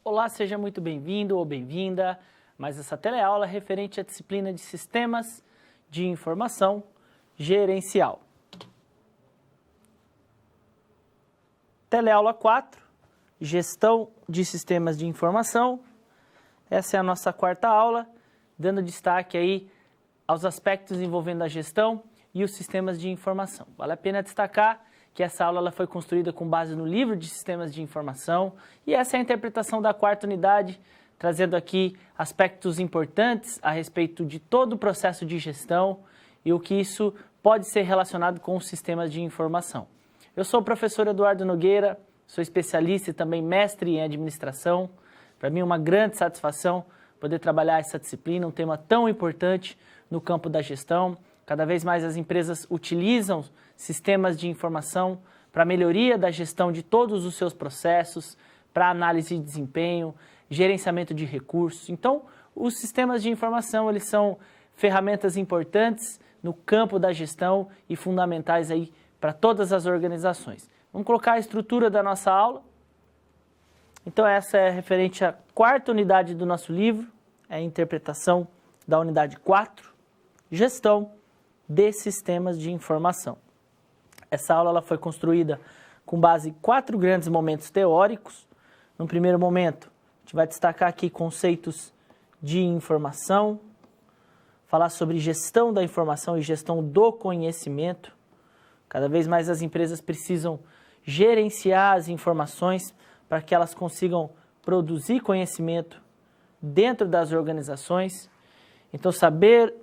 Olá, seja muito bem-vindo ou bem-vinda. Mais essa teleaula é referente à disciplina de Sistemas de Informação Gerencial. Teleaula 4, Gestão de Sistemas de Informação. Essa é a nossa quarta aula, dando destaque aí aos aspectos envolvendo a gestão e os sistemas de informação. Vale a pena destacar que essa aula ela foi construída com base no livro de Sistemas de Informação e essa é a interpretação da quarta unidade, trazendo aqui aspectos importantes a respeito de todo o processo de gestão e o que isso pode ser relacionado com os sistemas de informação. Eu sou o professor Eduardo Nogueira, sou especialista e também mestre em administração. Para mim é uma grande satisfação poder trabalhar essa disciplina, um tema tão importante no campo da gestão. Cada vez mais as empresas utilizam sistemas de informação para a melhoria da gestão de todos os seus processos, para análise de desempenho, gerenciamento de recursos. Então, os sistemas de informação eles são ferramentas importantes no campo da gestão e fundamentais aí para todas as organizações. Vamos colocar a estrutura da nossa aula. Então, essa é referente à quarta unidade do nosso livro, é a interpretação da unidade 4, Gestão de Sistemas de Informação. Essa aula ela foi construída com base em 4 grandes momentos teóricos. No primeiro momento, a gente vai destacar aqui conceitos de informação, falar sobre gestão da informação e gestão do conhecimento. Cada vez mais as empresas precisam gerenciar as informações para que elas consigam produzir conhecimento dentro das organizações. Então, saber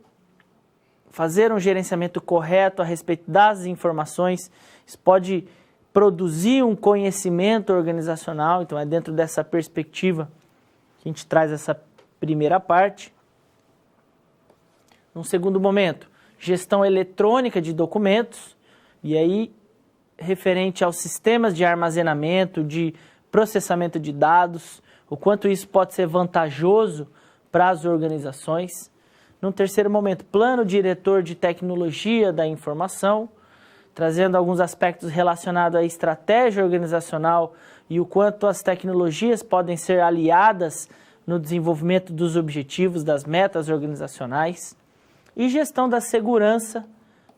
fazer um gerenciamento correto a respeito das informações, isso pode produzir um conhecimento organizacional. Então, é dentro dessa perspectiva que a gente traz essa primeira parte. Num segundo momento, gestão eletrônica de documentos, e aí referente aos sistemas de armazenamento, de processamento de dados, o quanto isso pode ser vantajoso para as organizações. Num terceiro momento, plano diretor de tecnologia da informação, trazendo alguns aspectos relacionados à estratégia organizacional e o quanto as tecnologias podem ser aliadas no desenvolvimento dos objetivos, das metas organizacionais. E gestão da segurança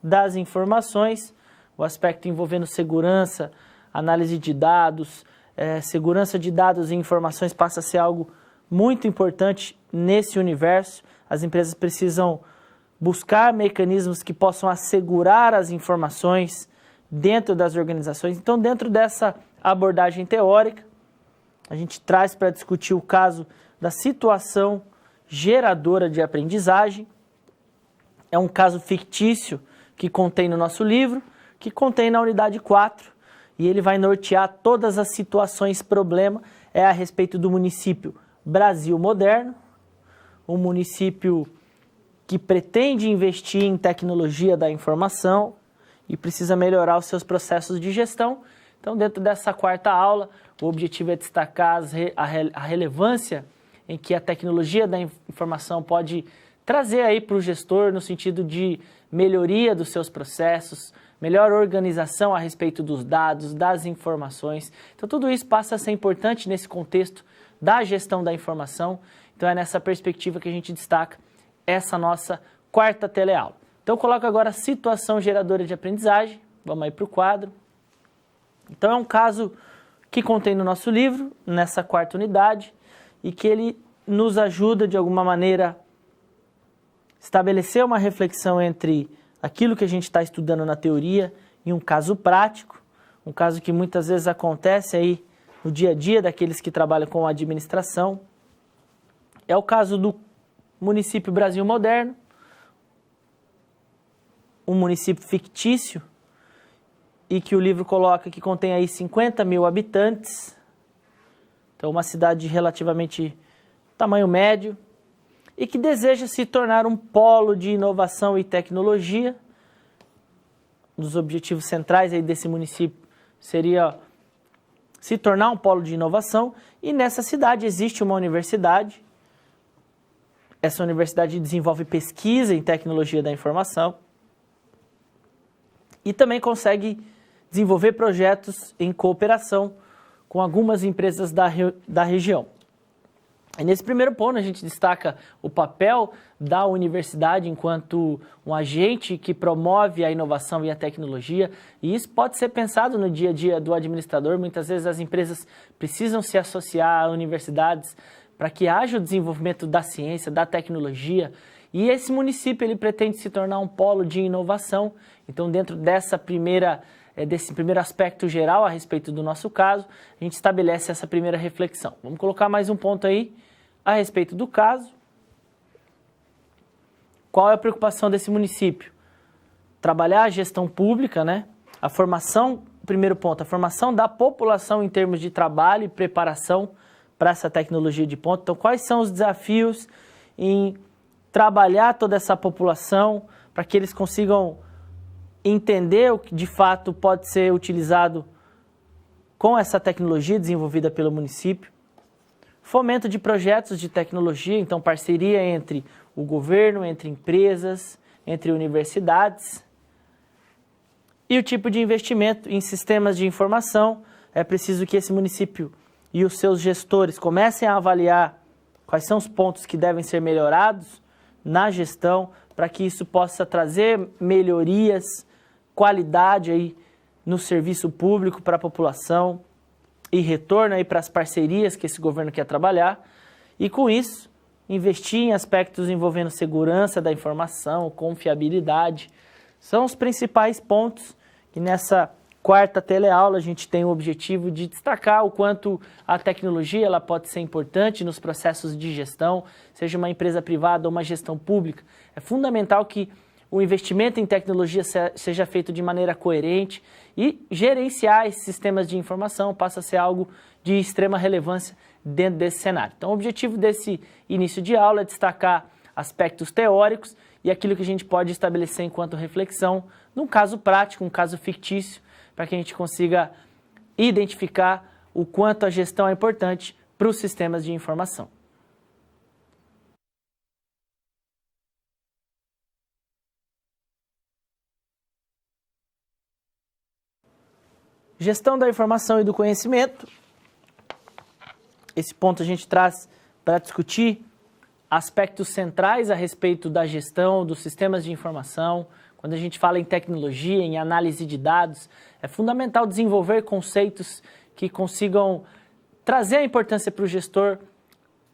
das informações, o aspecto envolvendo segurança, análise de dados, segurança de dados e informações passa a ser algo muito importante nesse universo. As empresas precisam buscar mecanismos que possam assegurar as informações dentro das organizações. Então, dentro dessa abordagem teórica, a gente traz para discutir o caso da situação geradora de aprendizagem. É um caso fictício que contém no nosso livro, que contém na unidade 4, e ele vai nortear todas as situações problema. É a respeito do município Brasil Moderno, um município que pretende investir em tecnologia da informação e precisa melhorar os seus processos de gestão. Então, dentro dessa quarta aula, o objetivo é destacar a relevância em que a tecnologia da informação pode trazer aí para o gestor no sentido de melhoria dos seus processos, melhor organização a respeito dos dados, das informações. Então, tudo isso passa a ser importante nesse contexto da gestão da informação. Então, é nessa perspectiva que a gente destaca essa nossa quarta teleaula. Então, eu coloco agora a situação geradora de aprendizagem. Vamos aí para o quadro. Então, é um caso que contém no nosso livro, nessa quarta unidade, e que ele nos ajuda, de alguma maneira, estabelecer uma reflexão entre aquilo que a gente está estudando na teoria e um caso prático, um caso que muitas vezes acontece aí no dia a dia daqueles que trabalham com administração. É o caso do município Brasil Moderno, um município fictício e que o livro coloca que contém aí 50 mil habitantes, então uma cidade relativamente tamanho médio, e que deseja se tornar um polo de inovação e tecnologia. Um dos objetivos centrais aí desse município seria se tornar um polo de inovação, e nessa cidade existe uma universidade. Essa universidade desenvolve pesquisa em tecnologia da informação e também consegue desenvolver projetos em cooperação com algumas empresas da região. E nesse primeiro ponto, a gente destaca o papel da universidade enquanto um agente que promove a inovação e a tecnologia, e isso pode ser pensado no dia a dia do administrador. Muitas vezes as empresas precisam se associar a universidades para que haja o desenvolvimento da ciência, da tecnologia, e esse município ele pretende se tornar um polo de inovação. Então, dentro desse primeiro aspecto geral a respeito do nosso caso, a gente estabelece essa primeira reflexão. Vamos colocar mais um ponto aí a respeito do caso. Qual é a preocupação desse município? Trabalhar a gestão pública, né? A formação, primeiro ponto, a formação da população em termos de trabalho e preparação para essa tecnologia de ponta. Então, quais são os desafios em trabalhar toda essa população para que eles consigam entender o que de fato pode ser utilizado com essa tecnologia desenvolvida pelo município? Fomento de projetos de tecnologia, então parceria entre o governo, entre empresas, entre universidades. E o tipo de investimento em sistemas de informação. É preciso que esse município e os seus gestores comecem a avaliar quais são os pontos que devem ser melhorados na gestão, para que isso possa trazer melhorias, qualidade aí no serviço público para a população e retorno aí para as parcerias que esse governo quer trabalhar. E com isso, investir em aspectos envolvendo segurança da informação, confiabilidade, são os principais pontos que nessa quarta teleaula a gente tem o objetivo de destacar o quanto a tecnologia ela pode ser importante nos processos de gestão, seja uma empresa privada ou uma gestão pública. É fundamental que o investimento em tecnologia seja feito de maneira coerente e gerenciar esses sistemas de informação passa a ser algo de extrema relevância dentro desse cenário. Então, o objetivo desse início de aula é destacar aspectos teóricos e aquilo que a gente pode estabelecer enquanto reflexão num caso prático, um caso fictício, para que a gente consiga identificar o quanto a gestão é importante para os sistemas de informação. Gestão da informação e do conhecimento. Esse ponto a gente traz para discutir aspectos centrais a respeito da gestão dos sistemas de informação. Quando a gente fala em tecnologia, em análise de dados, é fundamental desenvolver conceitos que consigam trazer a importância para o gestor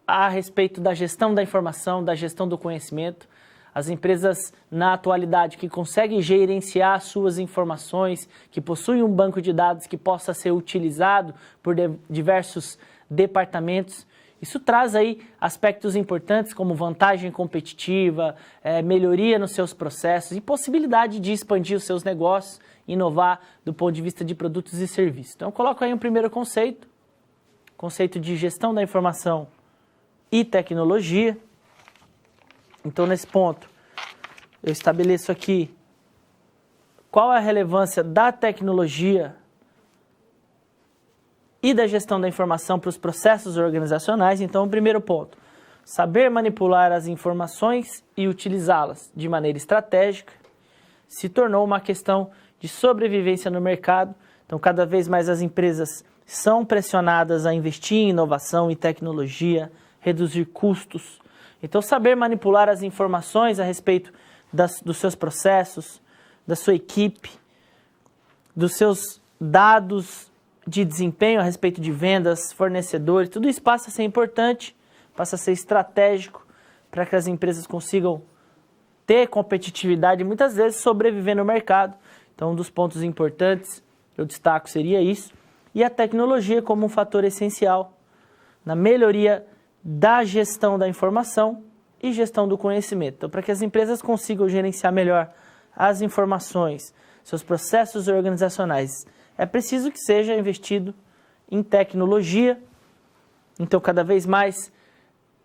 a respeito da gestão da informação, da gestão do conhecimento. As empresas, na atualidade, que conseguem gerenciar suas informações, que possuem um banco de dados que possa ser utilizado por diversos departamentos, isso traz aí aspectos importantes como vantagem competitiva, melhoria nos seus processos e possibilidade de expandir os seus negócios, inovar do ponto de vista de produtos e serviços. Então, eu coloco aí um primeiro conceito de gestão da informação e tecnologia. Então, nesse ponto, eu estabeleço aqui qual é a relevância da tecnologia e da gestão da informação para os processos organizacionais. Então, o primeiro ponto, saber manipular as informações e utilizá-las de maneira estratégica se tornou uma questão de sobrevivência no mercado. Então, cada vez mais as empresas são pressionadas a investir em inovação e tecnologia, reduzir custos. Então, saber manipular as informações a respeito dos seus processos, da sua equipe, dos seus dados de desempenho a respeito de vendas, fornecedores, tudo isso passa a ser importante, passa a ser estratégico para que as empresas consigam ter competitividade e muitas vezes sobreviver no mercado. Então, um dos pontos importantes eu destaco seria isso. E a tecnologia como um fator essencial na melhoria da gestão da informação e gestão do conhecimento. Então, para que as empresas consigam gerenciar melhor as informações, seus processos organizacionais, é preciso que seja investido em tecnologia. Então, cada vez mais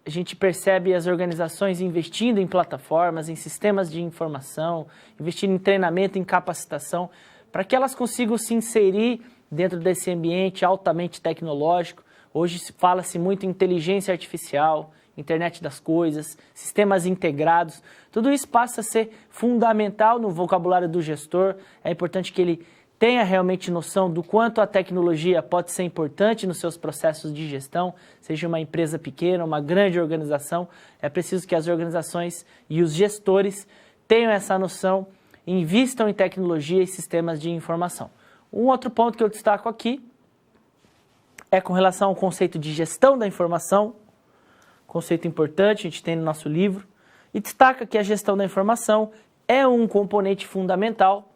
a gente percebe as organizações investindo em plataformas, em sistemas de informação, investindo em treinamento, em capacitação, para que elas consigam se inserir dentro desse ambiente altamente tecnológico. Hoje fala-se muito em inteligência artificial, internet das coisas, sistemas integrados. Tudo isso passa a ser fundamental no vocabulário do gestor. É importante que ele tenha realmente noção do quanto a tecnologia pode ser importante nos seus processos de gestão, seja uma empresa pequena, uma grande organização, é preciso que as organizações e os gestores tenham essa noção e invistam em tecnologia e sistemas de informação. Um outro ponto que eu destaco aqui é com relação ao conceito de gestão da informação, conceito importante, a gente tem no nosso livro, e destaca que a gestão da informação é um componente fundamental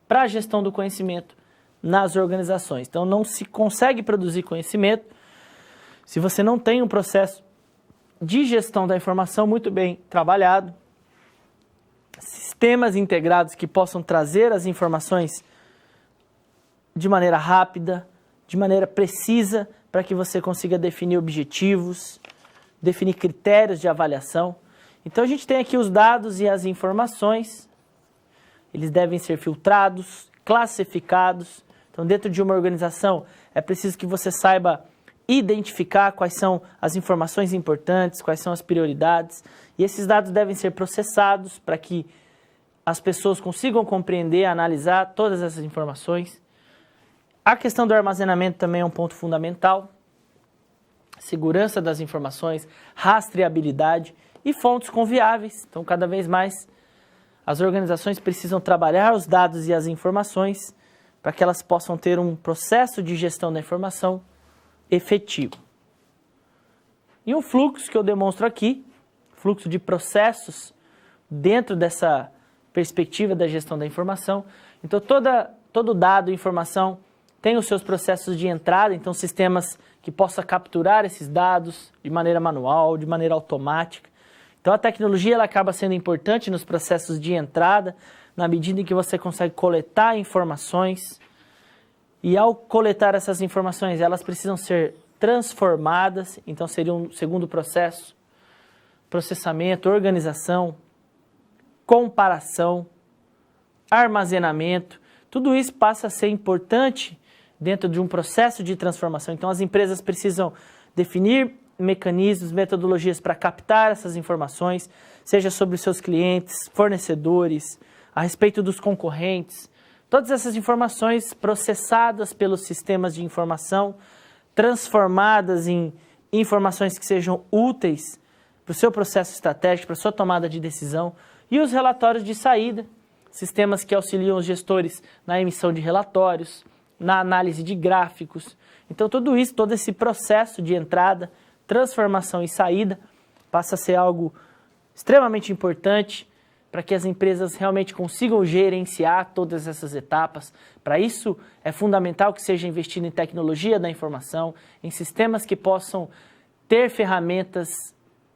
para a gestão do conhecimento nas organizações. Então, não se consegue produzir conhecimento se você não tem um processo de gestão da informação muito bem trabalhado, sistemas integrados que possam trazer as informações de maneira rápida, de maneira precisa, para que você consiga definir objetivos, definir critérios de avaliação. Então, a gente tem aqui os dados e as informações. Eles devem ser filtrados, classificados. Então, dentro de uma organização, é preciso que você saiba identificar quais são as informações importantes, quais são as prioridades. E esses dados devem ser processados para que as pessoas consigam compreender, analisar todas essas informações. A questão do armazenamento também é um ponto fundamental. Segurança das informações, rastreabilidade e fontes confiáveis. Então, cada vez mais, as organizações precisam trabalhar os dados e as informações para que elas possam ter um processo de gestão da informação efetivo. E um fluxo que eu demonstro aqui, fluxo de processos dentro dessa perspectiva da gestão da informação. Então, todo dado e informação tem os seus processos de entrada, então sistemas que possam capturar esses dados de maneira manual, de maneira automática. Então, a tecnologia ela acaba sendo importante nos processos de entrada, na medida em que você consegue coletar informações. E ao coletar essas informações, elas precisam ser transformadas. Então, seria um segundo processo. Processamento, organização, comparação, armazenamento. Tudo isso passa a ser importante dentro de um processo de transformação. Então, as empresas precisam definir mecanismos, metodologias para captar essas informações, seja sobre os seus clientes, fornecedores, a respeito dos concorrentes. Todas essas informações processadas pelos sistemas de informação, transformadas em informações que sejam úteis para o seu processo estratégico, para a sua tomada de decisão, e os relatórios de saída, sistemas que auxiliam os gestores na emissão de relatórios, na análise de gráficos. Então, tudo isso, todo esse processo de entrada, transformação e saída passa a ser algo extremamente importante para que as empresas realmente consigam gerenciar todas essas etapas. Para isso, é fundamental que seja investido em tecnologia da informação, em sistemas que possam ter ferramentas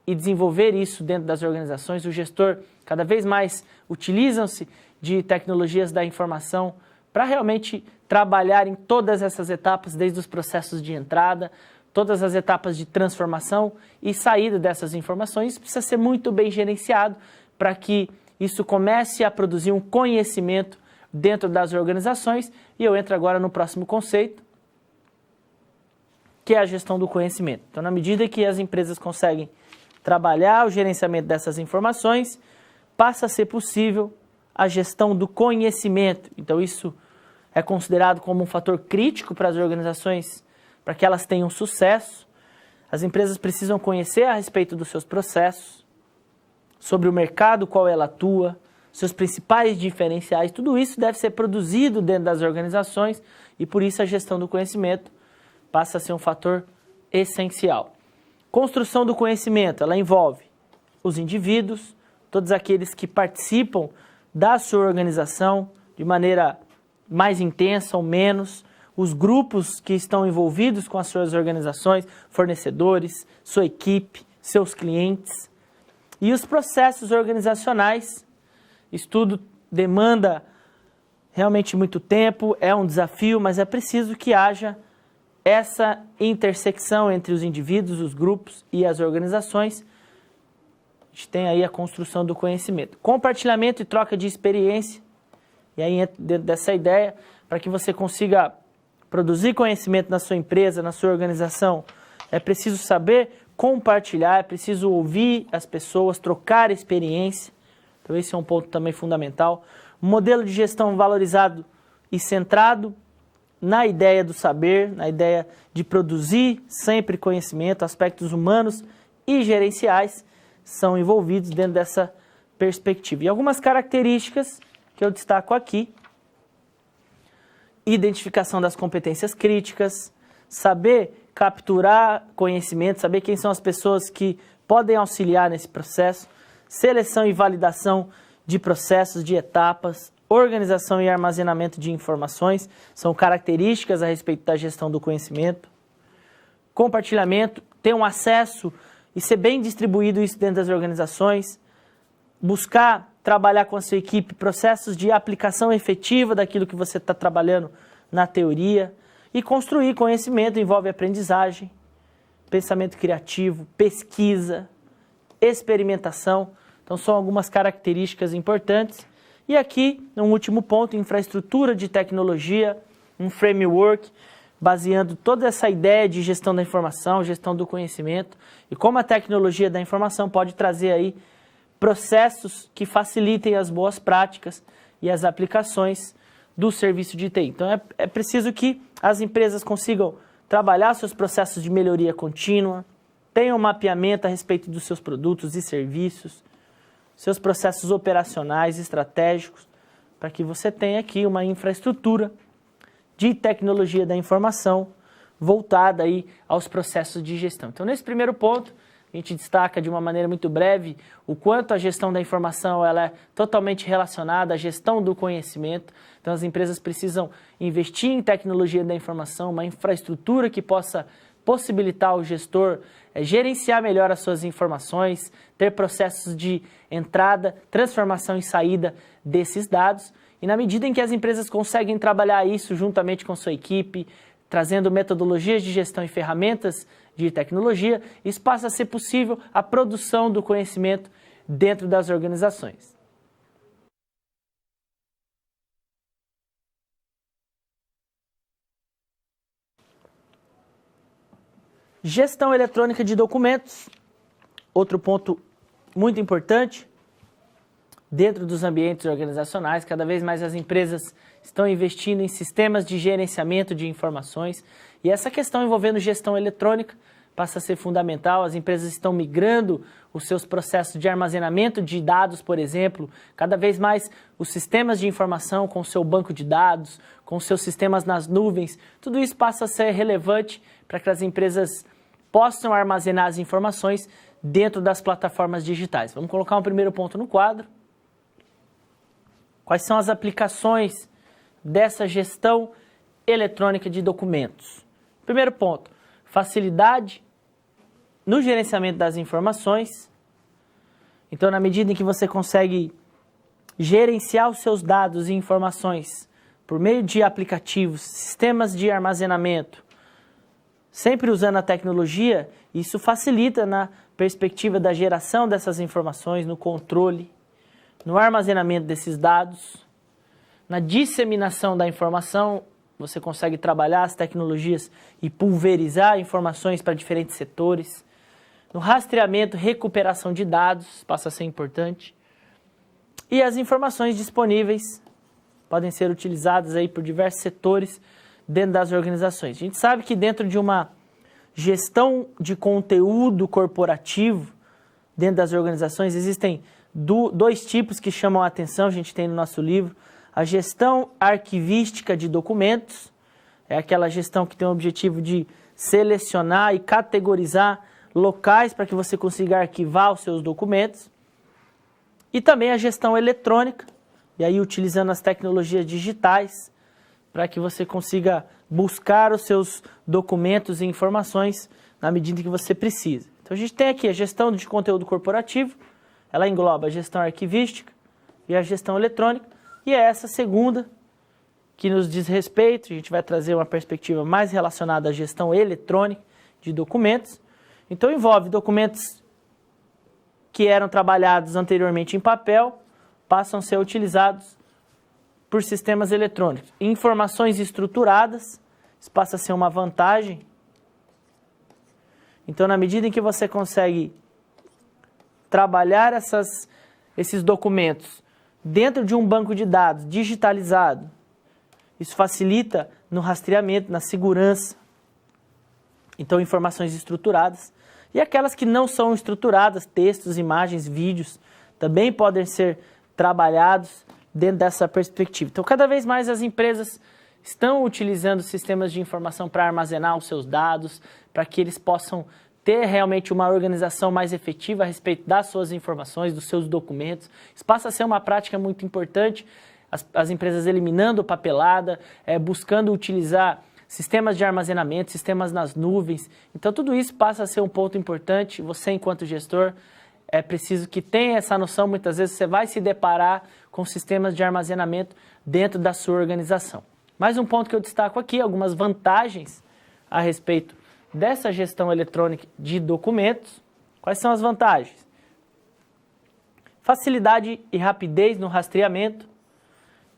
e desenvolver isso dentro das organizações. O gestor, cada vez mais, utilizam-se de tecnologias da informação para realmente trabalhar em todas essas etapas, desde os processos de entrada, todas as etapas de transformação e saída dessas informações. Isso precisa ser muito bem gerenciado para que isso comece a produzir um conhecimento dentro das organizações. E eu entro agora no próximo conceito, que é a gestão do conhecimento. Então, na medida que as empresas conseguem trabalhar o gerenciamento dessas informações, passa a ser possível a gestão do conhecimento. Então, isso é considerado como um fator crítico para as organizações, para que elas tenham sucesso. As empresas precisam conhecer a respeito dos seus processos, sobre o mercado qual ela atua, seus principais diferenciais. Tudo isso deve ser produzido dentro das organizações e, por isso, a gestão do conhecimento passa a ser um fator essencial. Construção do conhecimento, ela envolve os indivíduos, todos aqueles que participam da sua organização de maneira mais intensa ou menos, os grupos que estão envolvidos com as suas organizações, fornecedores, sua equipe, seus clientes, e os processos organizacionais. Estudo demanda realmente muito tempo, é um desafio, mas é preciso que haja essa intersecção entre os indivíduos, os grupos e as organizações. A gente tem aí a construção do conhecimento. Compartilhamento e troca de experiência. E aí, dentro dessa ideia, para que você consiga produzir conhecimento na sua empresa, na sua organização, é preciso saber compartilhar, é preciso ouvir as pessoas, trocar experiência. Então, esse é um ponto também fundamental. Um modelo de gestão valorizado e centrado na ideia do saber, na ideia de produzir sempre conhecimento, aspectos humanos e gerenciais são envolvidos dentro dessa perspectiva. E algumas características que eu destaco aqui: identificação das competências críticas, saber capturar conhecimento, saber quem são as pessoas que podem auxiliar nesse processo, seleção e validação de processos, de etapas, organização e armazenamento de informações, são características a respeito da gestão do conhecimento, compartilhamento, ter um acesso e ser bem distribuído isso dentro das organizações, buscar trabalhar com a sua equipe processos de aplicação efetiva daquilo que você está trabalhando na teoria, e construir conhecimento envolve aprendizagem, pensamento criativo, pesquisa, experimentação. Então são algumas características importantes. E aqui, um último ponto, infraestrutura de tecnologia, um framework, baseando toda essa ideia de gestão da informação, gestão do conhecimento, e como a tecnologia da informação pode trazer aí processos que facilitem as boas práticas e as aplicações do serviço de TI. Então é preciso que as empresas consigam trabalhar seus processos de melhoria contínua, tenham um mapeamento a respeito dos seus produtos e serviços, seus processos operacionais, estratégicos, para que você tenha aqui uma infraestrutura de tecnologia da informação voltada aí aos processos de gestão. Então, nesse primeiro ponto, a gente destaca de uma maneira muito breve o quanto a gestão da informação ela é totalmente relacionada à gestão do conhecimento. Então, as empresas precisam investir em tecnologia da informação, uma infraestrutura que possa possibilitar ao gestor gerenciar melhor as suas informações, ter processos de entrada, transformação e saída desses dados. E na medida em que as empresas conseguem trabalhar isso juntamente com sua equipe, trazendo metodologias de gestão e ferramentas de tecnologia, isso passa a ser possível a produção do conhecimento dentro das organizações. Gestão eletrônica de documentos, outro ponto muito importante dentro dos ambientes organizacionais. Cada vez mais as empresas estão investindo em sistemas de gerenciamento de informações e essa questão envolvendo gestão eletrônica passa a ser fundamental. As empresas estão migrando os seus processos de armazenamento de dados, por exemplo, cada vez mais os sistemas de informação com o seu banco de dados, com os seus sistemas nas nuvens, tudo isso passa a ser relevante para que as empresas possam armazenar as informações dentro das plataformas digitais. Vamos colocar um primeiro ponto no quadro. Quais são as aplicações dessa gestão eletrônica de documentos? Primeiro ponto, facilidade no gerenciamento das informações. Então, na medida em que você consegue gerenciar os seus dados e informações por meio de aplicativos, sistemas de armazenamento, sempre usando a tecnologia, isso facilita na perspectiva da geração dessas informações, no controle, no armazenamento desses dados, na disseminação da informação. Você consegue trabalhar as tecnologias e pulverizar informações para diferentes setores. No rastreamento, recuperação de dados, passa a ser importante. E as informações disponíveis podem ser utilizadas aí por diversos setores dentro das organizações. A gente sabe que dentro de uma gestão de conteúdo corporativo, dentro das organizações, existem dois tipos que chamam a atenção, a gente tem no nosso livro. A gestão arquivística de documentos, é aquela gestão que tem o objetivo de selecionar e categorizar locais para que você consiga arquivar os seus documentos. E também a gestão eletrônica, e aí utilizando as tecnologias digitais para que você consiga buscar os seus documentos e informações na medida que você precisa. Então a gente tem aqui a gestão de conteúdo corporativo, ela engloba a gestão arquivística e a gestão eletrônica, e é essa segunda que nos diz respeito. A gente vai trazer uma perspectiva mais relacionada à gestão eletrônica de documentos. Então envolve documentos que eram trabalhados anteriormente em papel, passam a ser utilizados por sistemas eletrônicos. Informações estruturadas, isso passa a ser uma vantagem. Então, na medida em que você consegue trabalhar esses documentos dentro de um banco de dados digitalizado Isso facilita no rastreamento, na segurança. Então, informações estruturadas. E aquelas que não são estruturadas, textos, imagens, vídeos, também podem ser trabalhados dentro dessa perspectiva. Então, cada vez mais as empresas estão utilizando sistemas de informação para armazenar os seus dados, para que eles possam ter realmente uma organização mais efetiva a respeito das suas informações, dos seus documentos. Isso passa a ser uma prática muito importante, as empresas eliminando papelada, buscando utilizar sistemas de armazenamento, sistemas nas nuvens. Então, tudo isso passa a ser um ponto importante. Você, enquanto gestor, é preciso que tenha essa noção. Muitas vezes você vai se deparar com sistemas de armazenamento dentro da sua organização. Mais um ponto que eu destaco aqui, algumas vantagens a respeito dessa gestão eletrônica de documentos. Quais são as vantagens? Facilidade e rapidez no rastreamento.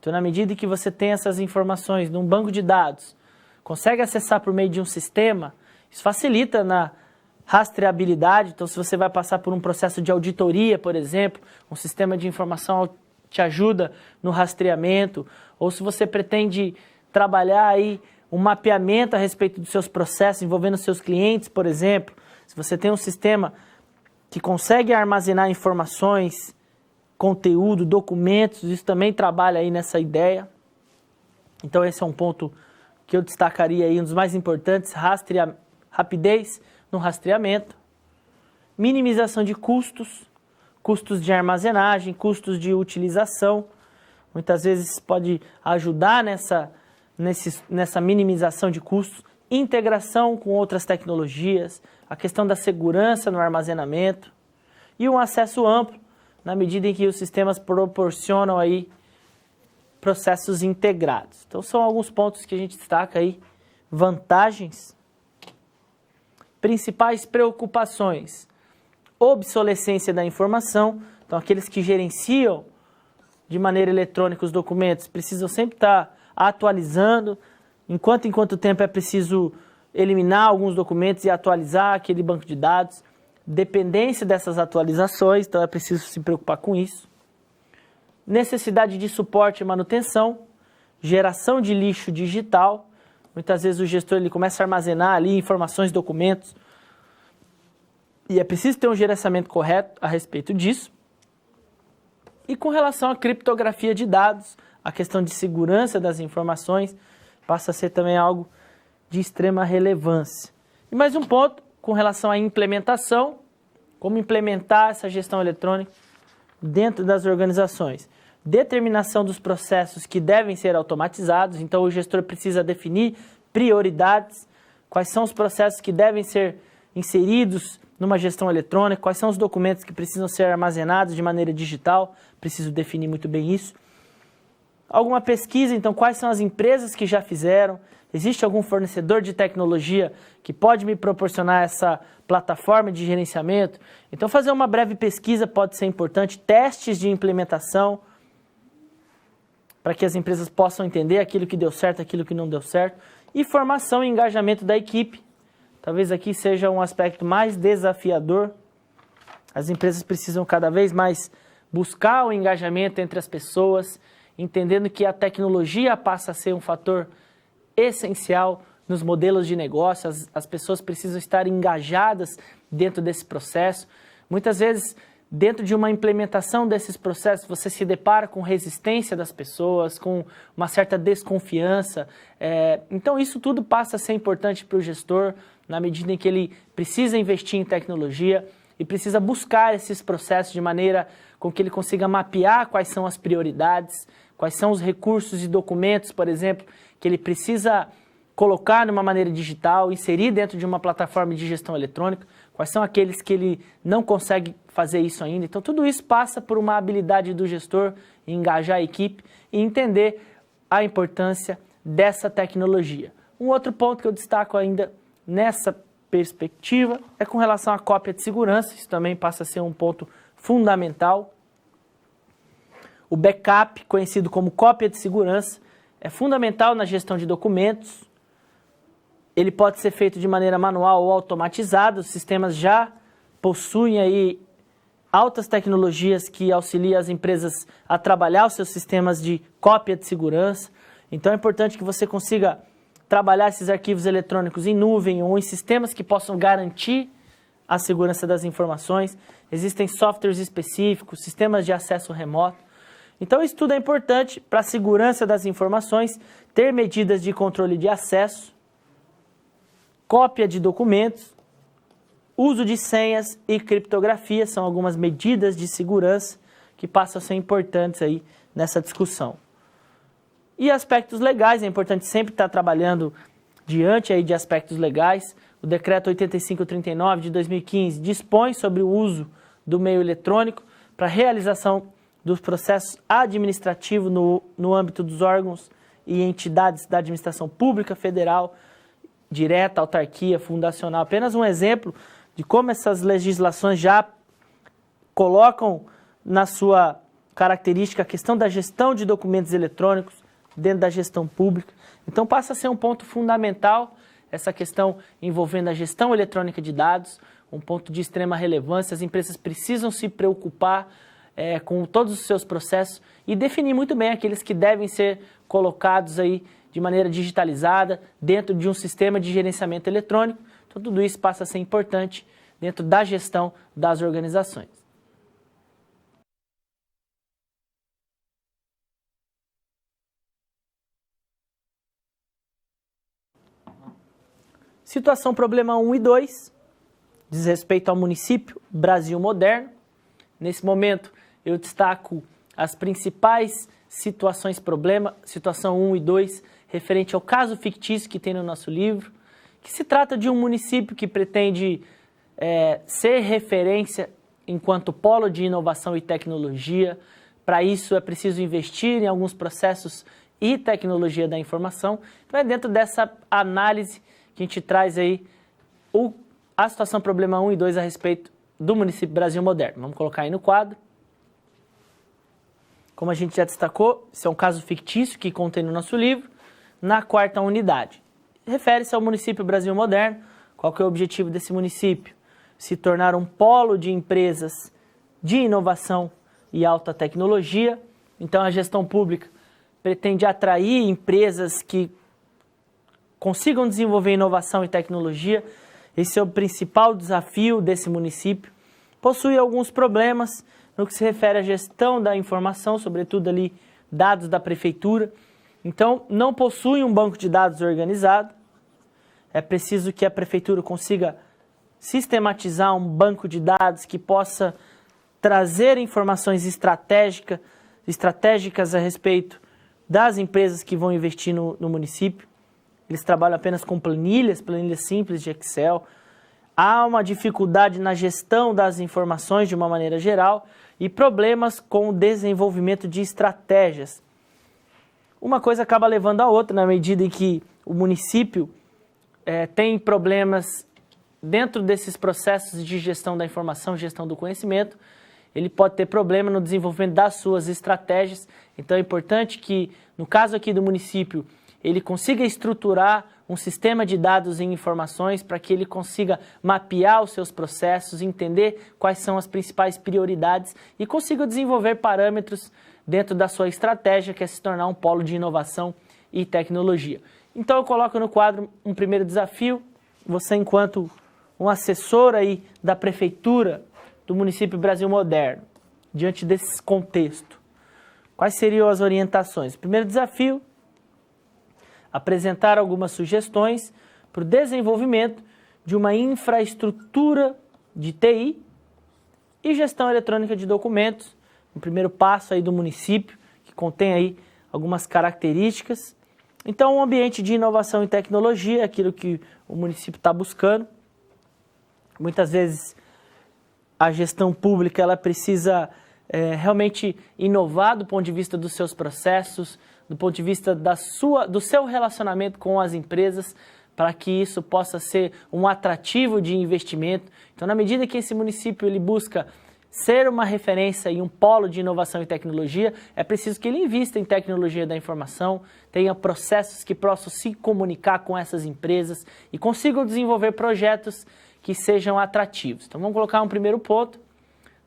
Então, na medida que você tem essas informações num banco de dados, consegue acessar por meio de um sistema, isso facilita na rastreabilidade. Então, se você vai passar por um processo de auditoria, por exemplo, um sistema de informação te ajuda no rastreamento, ou se você pretende trabalhar aí um mapeamento a respeito dos seus processos, envolvendo seus clientes, por exemplo, se você tem um sistema que consegue armazenar informações, conteúdo, documentos, isso também trabalha aí nessa ideia. Então, esse é um ponto que eu destacaria aí, um dos mais importantes, rapidez no rastreamento, minimização de custos, custos de armazenagem, custos de utilização. Muitas vezes pode ajudar nessa minimização de custos, integração com outras tecnologias, a questão da segurança no armazenamento e um acesso amplo, na medida em que os sistemas proporcionam aí processos integrados. Então, são alguns pontos que a gente destaca aí. Vantagens. Principais preocupações. Obsolescência da informação. Então, aqueles que gerenciam de maneira eletrônica os documentos precisam sempre estar atualizando. Em quanto tempo é preciso eliminar alguns documentos e atualizar aquele banco de dados. Dependência dessas atualizações, então é preciso se preocupar com isso. Necessidade de suporte e manutenção, geração de lixo digital. Muitas vezes o gestor ele começa a armazenar ali informações, documentos, e é preciso ter um gerenciamento correto a respeito disso. E com relação à criptografia de dados, a questão de segurança das informações passa a ser também algo de extrema relevância. E mais um ponto com relação à implementação, como implementar essa gestão eletrônica dentro das organizações. Determinação dos processos que devem ser automatizados, então o gestor precisa definir prioridades, quais são os processos que devem ser inseridos numa gestão eletrônica, quais são os documentos que precisam ser armazenados de maneira digital, preciso definir muito bem isso. Alguma pesquisa, então, quais são as empresas que já fizeram, existe algum fornecedor de tecnologia que pode me proporcionar essa plataforma de gerenciamento? Então, fazer uma breve pesquisa pode ser importante, testes de implementação, para que as empresas possam entender aquilo que deu certo, aquilo que não deu certo, e formação e engajamento da equipe. Talvez aqui seja um aspecto mais desafiador. As empresas precisam cada vez mais buscar o engajamento entre as pessoas, entendendo que a tecnologia passa a ser um fator essencial nos modelos de negócio, as pessoas precisam estar engajadas dentro desse processo. Muitas vezes, dentro de uma implementação desses processos, você se depara com resistência das pessoas, com uma certa desconfiança. Então, isso tudo passa a ser importante para o gestor, na medida em que ele precisa investir em tecnologia e precisa buscar esses processos de maneira com que ele consiga mapear quais são as prioridades, quais são os recursos e documentos, por exemplo, que ele precisa colocar de uma maneira digital, inserir dentro de uma plataforma de gestão eletrônica, quais são aqueles que ele não consegue fazer isso ainda. Então, tudo isso passa por uma habilidade do gestor em engajar a equipe e entender a importância dessa tecnologia. Um outro ponto que eu destaco ainda nessa perspectiva é com relação à cópia de segurança. Isso também passa a ser um ponto fundamental. O backup, conhecido como cópia de segurança, é fundamental na gestão de documentos. Ele pode ser feito de maneira manual ou automatizada. Os sistemas já possuem aí altas tecnologias que auxiliam as empresas a trabalhar os seus sistemas de cópia de segurança. Então é importante que você consiga trabalhar esses arquivos eletrônicos em nuvem ou em sistemas que possam garantir a segurança das informações. Existem softwares específicos, sistemas de acesso remoto. Então isso tudo é importante para a segurança das informações, ter medidas de controle de acesso, cópia de documentos, uso de senhas e criptografia são algumas medidas de segurança que passam a ser importantes aí nessa discussão. E aspectos legais, é importante sempre estar trabalhando diante aí de aspectos legais. O Decreto 8539 de 2015 dispõe sobre o uso do meio eletrônico para a realização dos processos administrativos no âmbito dos órgãos e entidades da administração pública, federal, direta, autarquia, fundacional. Apenas um exemplo de como essas legislações já colocam na sua característica a questão da gestão de documentos eletrônicos dentro da gestão pública. Então passa a ser um ponto fundamental essa questão envolvendo a gestão eletrônica de dados, um ponto de extrema relevância. As empresas precisam se preocupar com todos os seus processos e definir muito bem aqueles que devem ser colocados aí de maneira digitalizada dentro de um sistema de gerenciamento eletrônico. Então tudo isso passa a ser importante dentro da gestão das organizações. Situação problema 1 e 2, diz respeito ao município Brasil Moderno. Nesse momento eu destaco as principais situações problema, situação 1 e 2, referente ao caso fictício que tem no nosso livro, que se trata de um município que pretende ser referência enquanto polo de inovação e tecnologia. Para isso é preciso investir em alguns processos e tecnologia da informação. Então é dentro dessa análise que a gente traz aí a situação problema 1 e 2 a respeito do município Brasil Moderno. Vamos colocar aí no quadro. Como a gente já destacou, esse é um caso fictício que contém no nosso livro, na quarta unidade. Refere-se ao município Brasil Moderno. Qual que é o objetivo desse município? Se tornar um polo de empresas de inovação e alta tecnologia. Então a gestão pública pretende atrair empresas que consigam desenvolver inovação e tecnologia. Esse é o principal desafio desse município. Possui alguns problemas no que se refere à gestão da informação, sobretudo ali dados da prefeitura. Então, não possui um banco de dados organizado. É preciso que a prefeitura consiga sistematizar um banco de dados que possa trazer informações estratégicas a respeito das empresas que vão investir no município. Eles trabalham apenas com planilhas simples de Excel. Há uma dificuldade na gestão das informações de uma maneira geral e problemas com o desenvolvimento de estratégias. Uma coisa acaba levando a outra na medida em que o município tem problemas dentro desses processos de gestão da informação, gestão do conhecimento. Ele pode ter problema no desenvolvimento das suas estratégias. Então é importante que, no caso aqui do município, ele consiga estruturar um sistema de dados e informações para que ele consiga mapear os seus processos, entender quais são as principais prioridades e consiga desenvolver parâmetros dentro da sua estratégia, que é se tornar um polo de inovação e tecnologia. Então eu coloco no quadro um primeiro desafio. Você, enquanto um assessor aí da prefeitura do município Brasil Moderno, diante desse contexto, quais seriam as orientações? Primeiro desafio: apresentar algumas sugestões para o desenvolvimento de uma infraestrutura de TI e gestão eletrônica de documentos, um primeiro passo aí do município, que contém aí algumas características. Então, um ambiente de inovação e tecnologia é aquilo que o município está buscando. Muitas vezes a gestão pública ela precisa realmente inovar do ponto de vista dos seus processos, do ponto de vista do seu relacionamento com as empresas, para que isso possa ser um atrativo de investimento. Então, na medida que esse município ele busca ser uma referência e um polo de inovação e tecnologia, é preciso que ele invista em tecnologia da informação, tenha processos que possam se comunicar com essas empresas e consigam desenvolver projetos que sejam atrativos. Então, vamos colocar um primeiro ponto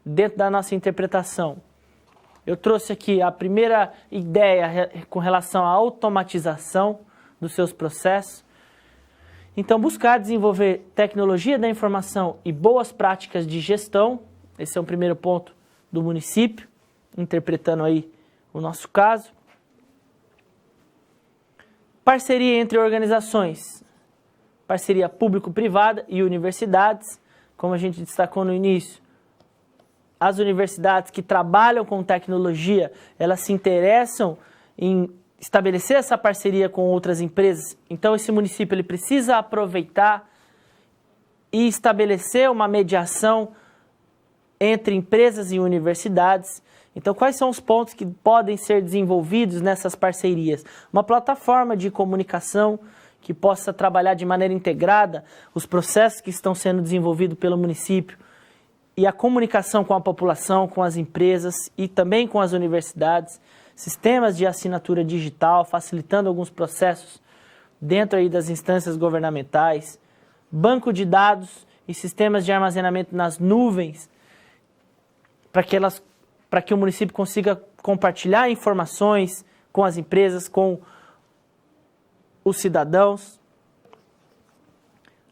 dentro da nossa interpretação. Eu trouxe aqui a primeira ideia com relação à automatização dos seus processos. Então, buscar desenvolver tecnologia da informação e boas práticas de gestão. Esse é o primeiro ponto do município, interpretando aí o nosso caso. Parceria entre organizações, parceria público-privada e universidades. Como a gente destacou no início, as universidades que trabalham com tecnologia, elas se interessam em estabelecer essa parceria com outras empresas. Então, esse município ele precisa aproveitar e estabelecer uma mediação entre empresas e universidades. Então, quais são os pontos que podem ser desenvolvidos nessas parcerias? Uma plataforma de comunicação que possa trabalhar de maneira integrada os processos que estão sendo desenvolvidos pelo município e a comunicação com a população, com as empresas e também com as universidades. Sistemas de assinatura digital, facilitando alguns processos dentro aí das instâncias governamentais, banco de dados e sistemas de armazenamento nas nuvens, para que o município consiga compartilhar informações com as empresas, com os cidadãos.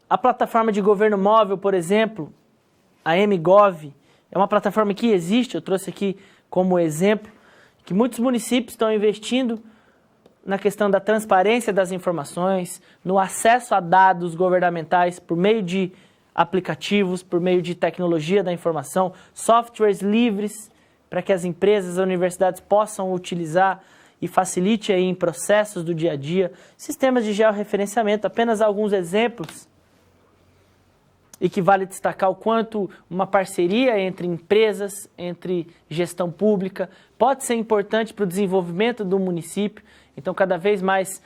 A plataforma de governo móvel, por exemplo, a MGov, é uma plataforma que existe, eu trouxe aqui como exemplo, que muitos municípios estão investindo na questão da transparência das informações, no acesso a dados governamentais por meio de aplicativos, por meio de tecnologia da informação, softwares livres para que as empresas e as universidades possam utilizar e facilite aí em processos do dia a dia, sistemas de georreferenciamento, apenas alguns exemplos, e que vale destacar o quanto uma parceria entre empresas, entre gestão pública, pode ser importante para o desenvolvimento do município. Então, cada vez mais,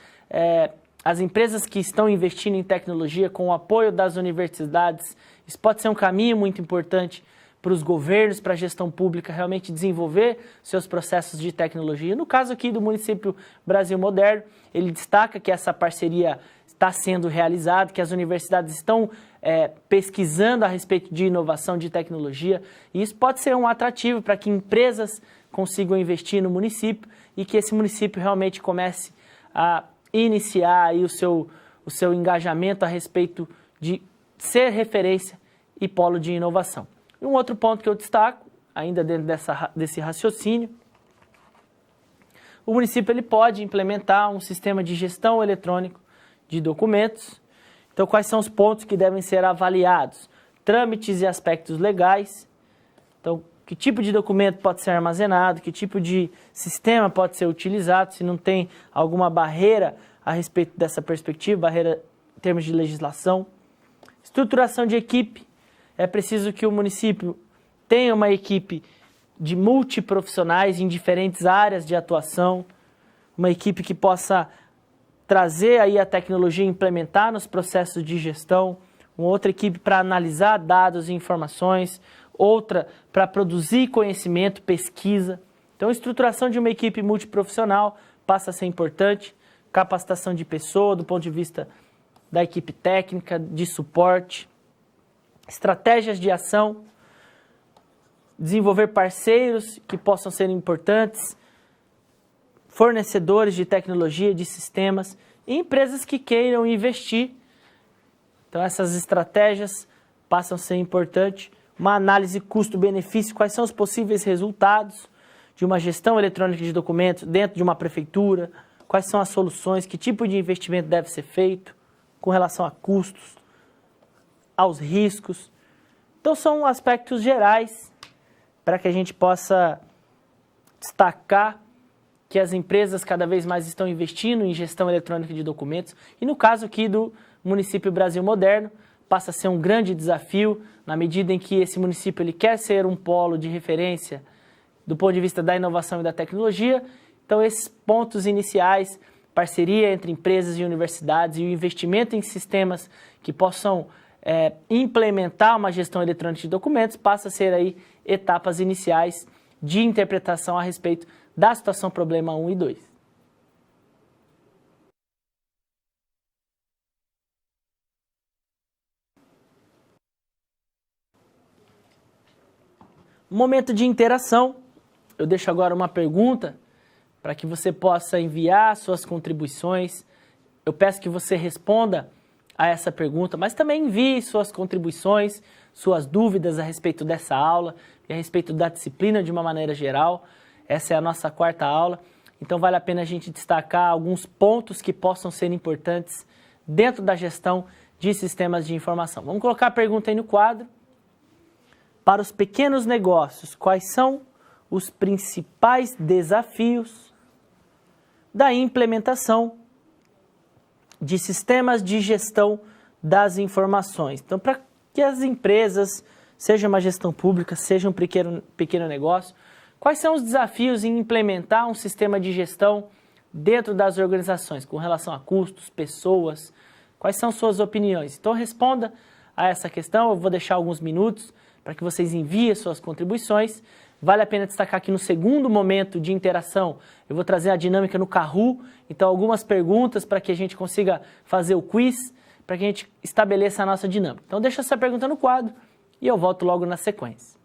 as empresas que estão investindo em tecnologia, com o apoio das universidades, isso pode ser um caminho muito importante para os governos, para a gestão pública realmente desenvolver seus processos de tecnologia. No caso aqui do município Brasil Moderno, ele destaca que essa parceria está sendo realizada, que as universidades estão pesquisando a respeito de inovação de tecnologia, e isso pode ser um atrativo para que empresas consigam investir no município e que esse município realmente comece a iniciar aí o seu engajamento a respeito de ser referência e polo de inovação. E um outro ponto que eu destaco, ainda dentro desse raciocínio, o município ele pode implementar um sistema de gestão eletrônico de documentos. Então, quais são os pontos que devem ser avaliados? Trâmites e aspectos legais. Então, que tipo de documento pode ser armazenado, que tipo de sistema pode ser utilizado, se não tem alguma barreira a respeito dessa perspectiva, barreira em termos de legislação. Estruturação de equipe. É preciso que o município tenha uma equipe de multiprofissionais em diferentes áreas de atuação, uma equipe que possa trazer aí a tecnologia e implementar nos processos de gestão, uma outra equipe para analisar dados e informações, outra para produzir conhecimento, pesquisa. Então, a estruturação de uma equipe multiprofissional passa a ser importante, capacitação de pessoa do ponto de vista da equipe técnica, de suporte, estratégias de ação, desenvolver parceiros que possam ser importantes, fornecedores de tecnologia, de sistemas e empresas que queiram investir. Então, essas estratégias passam a ser importantes. Uma análise custo-benefício, quais são os possíveis resultados de uma gestão eletrônica de documentos dentro de uma prefeitura, quais são as soluções, que tipo de investimento deve ser feito com relação a custos, aos riscos. Então, são aspectos gerais para que a gente possa destacar que as empresas cada vez mais estão investindo em gestão eletrônica de documentos. E no caso aqui do município Brasil Moderno, passa a ser um grande desafio, na medida em que esse município ele quer ser um polo de referência do ponto de vista da inovação e da tecnologia. Então, esses pontos iniciais, parceria entre empresas e universidades e o investimento em sistemas que possam implementar uma gestão eletrônica de documentos, passa a ser aí etapas iniciais de interpretação a respeito da situação problema 1 e 2. Momento de interação. eu deixo agora uma pergunta para que você possa enviar suas contribuições. Eu peço que você responda a essa pergunta, mas também envie suas contribuições, suas dúvidas a respeito dessa aula e a respeito da disciplina de uma maneira geral. Essa é a nossa quarta aula, então vale a pena a gente destacar alguns pontos que possam ser importantes dentro da gestão de sistemas de informação. Vamos colocar a pergunta aí no quadro. Para os pequenos negócios, quais são os principais desafios da implementação de sistemas de gestão das informações? Então, para que as empresas, seja uma gestão pública, seja um pequeno negócio, quais são os desafios em implementar um sistema de gestão dentro das organizações, com relação a custos, pessoas? Quais são suas opiniões? Então, responda a essa questão. Eu vou deixar alguns minutos para que vocês enviem suas contribuições. Vale a pena destacar que no segundo momento de interação, eu vou trazer a dinâmica no Kahoot, então algumas perguntas para que a gente consiga fazer o quiz, para que a gente estabeleça a nossa dinâmica. Então deixa essa pergunta no quadro e eu volto logo na sequência.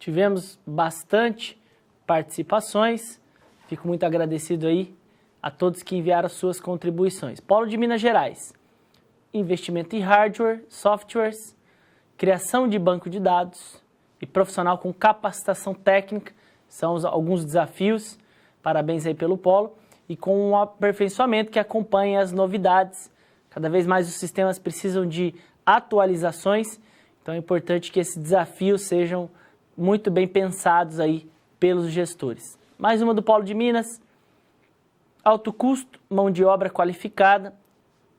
tivemos bastante participações. Fico muito agradecido aí a todos que enviaram suas contribuições. Polo de Minas Gerais, investimento em hardware, softwares, criação de banco de dados e profissional com capacitação técnica, são alguns desafios, parabéns aí pelo Polo, e com um aperfeiçoamento que acompanha as novidades. Cada vez mais os sistemas precisam de atualizações, então é importante que esses desafios sejam muito bem pensados aí pelos gestores. Mais uma do Polo de Minas, alto custo, mão de obra qualificada,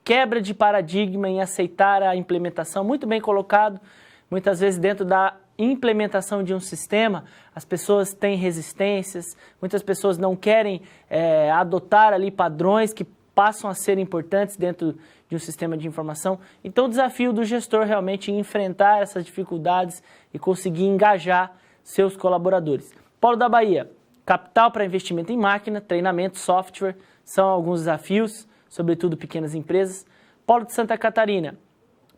quebra de paradigma em aceitar a implementação, muito bem colocado. Muitas vezes dentro da implementação de um sistema, as pessoas têm resistências, muitas pessoas não querem adotar ali padrões que passam a ser importantes dentro de um sistema de informação. Então o desafio do gestor realmente é enfrentar essas dificuldades e conseguir engajar seus colaboradores. Polo da Bahia, capital para investimento em máquina, treinamento, software, são alguns desafios, sobretudo pequenas empresas. Polo de Santa Catarina,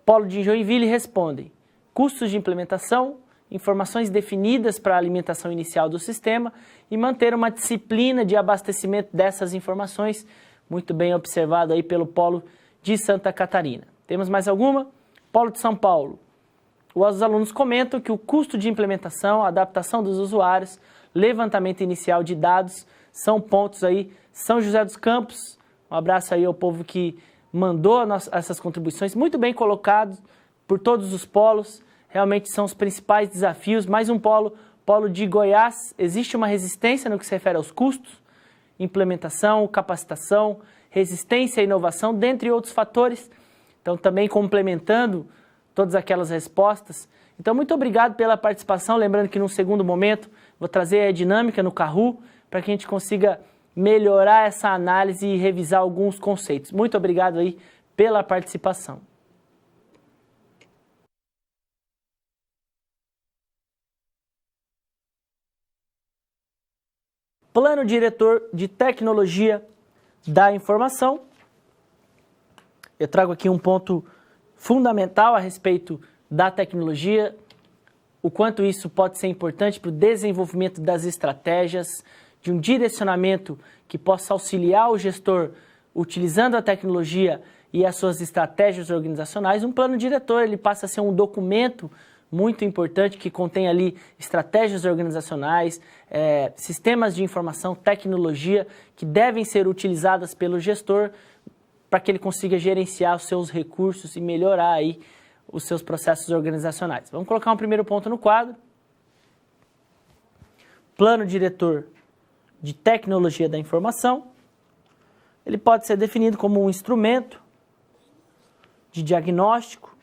Polo de Joinville respondem custos de implementação, informações definidas para a alimentação inicial do sistema e manter uma disciplina de abastecimento dessas informações, muito bem observado aí pelo Polo de Santa Catarina. Temos mais alguma? Polo de São Paulo. Os alunos comentam que o custo de implementação, adaptação dos usuários, levantamento inicial de dados, são pontos aí. São José dos Campos, um abraço aí ao povo que mandou essas contribuições, muito bem colocados por todos os polos, realmente são os principais desafios. Mais um polo de Goiás, existe uma resistência no que se refere aos custos, implementação, capacitação, resistência e inovação, dentre outros fatores. Então, também complementando todas aquelas respostas. Então, muito obrigado pela participação. Lembrando que, num segundo momento, vou trazer a dinâmica no Kahoot para que a gente consiga melhorar essa análise e revisar alguns conceitos. Muito obrigado aí pela participação. Plano diretor de tecnologia da informação. Eu trago aqui um ponto fundamental a respeito da tecnologia, o quanto isso pode ser importante para o desenvolvimento das estratégias, de um direcionamento que possa auxiliar o gestor utilizando a tecnologia e as suas estratégias organizacionais. Um plano diretor, ele passa a ser um documento muito importante que contém ali estratégias organizacionais, sistemas de informação, tecnologia que devem ser utilizadas pelo gestor para que ele consiga gerenciar os seus recursos e melhorar aí os seus processos organizacionais. Vamos colocar um primeiro ponto no quadro. Plano diretor de tecnologia da informação. Ele pode ser definido como um instrumento de diagnóstico,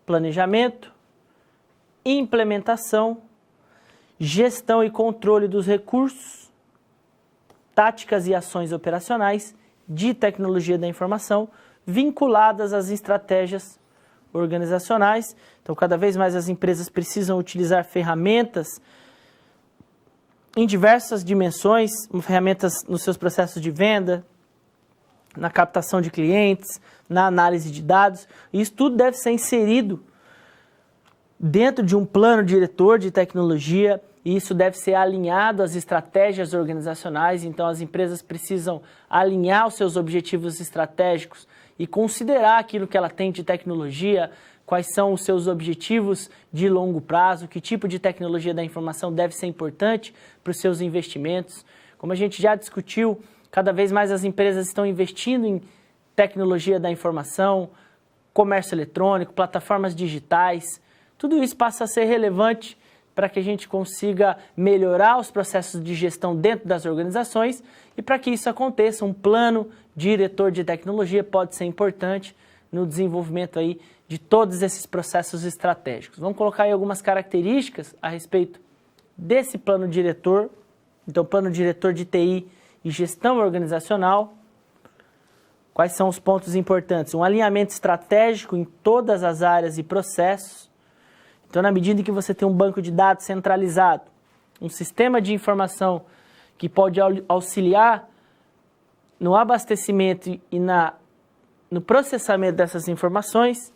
planejamento, implementação, gestão e controle dos recursos, táticas e ações operacionais de tecnologia da informação vinculadas às estratégias organizacionais. Então, cada vez mais as empresas precisam utilizar ferramentas em diversas dimensões, ferramentas nos seus processos de venda, na captação de clientes, na análise de dados. E isso tudo deve ser inserido dentro de um plano diretor de tecnologia, e isso deve ser alinhado às estratégias organizacionais. Então, as empresas precisam alinhar os seus objetivos estratégicos e considerar aquilo que ela tem de tecnologia, quais são os seus objetivos de longo prazo, que tipo de tecnologia da informação deve ser importante para os seus investimentos. Como a gente já discutiu, cada vez mais as empresas estão investindo em tecnologia da informação, comércio eletrônico, plataformas digitais. Tudo isso passa a ser relevante para que a gente consiga melhorar os processos de gestão dentro das organizações, e para que isso aconteça, um plano diretor de tecnologia pode ser importante no desenvolvimento aí de todos esses processos estratégicos. Vamos colocar aí algumas características a respeito desse plano diretor. Então, plano diretor de TI e gestão organizacional. Quais são os pontos importantes? Um alinhamento estratégico em todas as áreas e processos. Então, na medida em que você tem um banco de dados centralizado, um sistema de informação que pode auxiliar no abastecimento e no processamento dessas informações,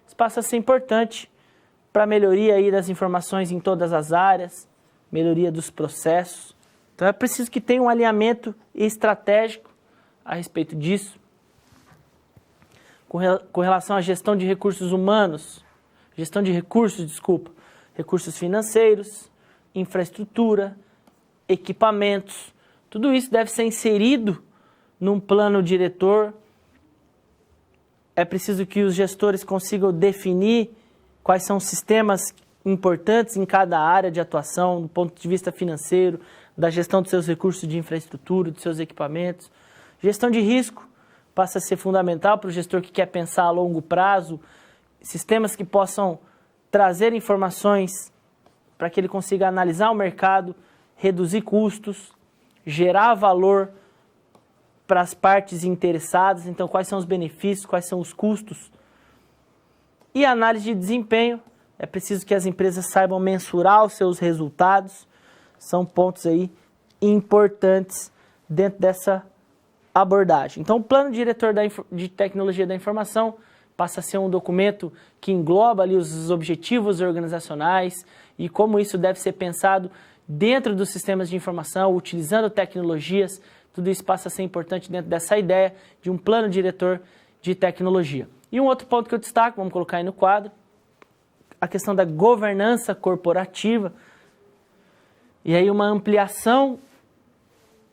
isso passa a ser importante para a melhoria aí das informações em todas as áreas, melhoria dos processos. Então é preciso que tenha um alinhamento estratégico a respeito disso. Com relação à gestão de recursos humanos, recursos financeiros, infraestrutura, equipamentos, tudo isso deve ser inserido num plano diretor. É preciso que os gestores consigam definir quais são os sistemas importantes em cada área de atuação, do ponto de vista financeiro, da gestão dos seus recursos de infraestrutura, dos seus equipamentos. Gestão de risco passa a ser fundamental para o gestor que quer pensar a longo prazo, sistemas que possam trazer informações para que ele consiga analisar o mercado, reduzir custos, gerar valor para as partes interessadas, então quais são os benefícios, quais são os custos. E análise de desempenho, é preciso que as empresas saibam mensurar os seus resultados, são pontos aí importantes dentro dessa abordagem. Então o plano diretor de tecnologia da informação passa a ser um documento que engloba ali os objetivos organizacionais e como isso deve ser pensado dentro dos sistemas de informação, utilizando tecnologias. Tudo isso passa a ser importante dentro dessa ideia de um plano diretor de tecnologia. E um outro ponto que eu destaco, vamos colocar aí no quadro, a questão da governança corporativa. E aí uma ampliação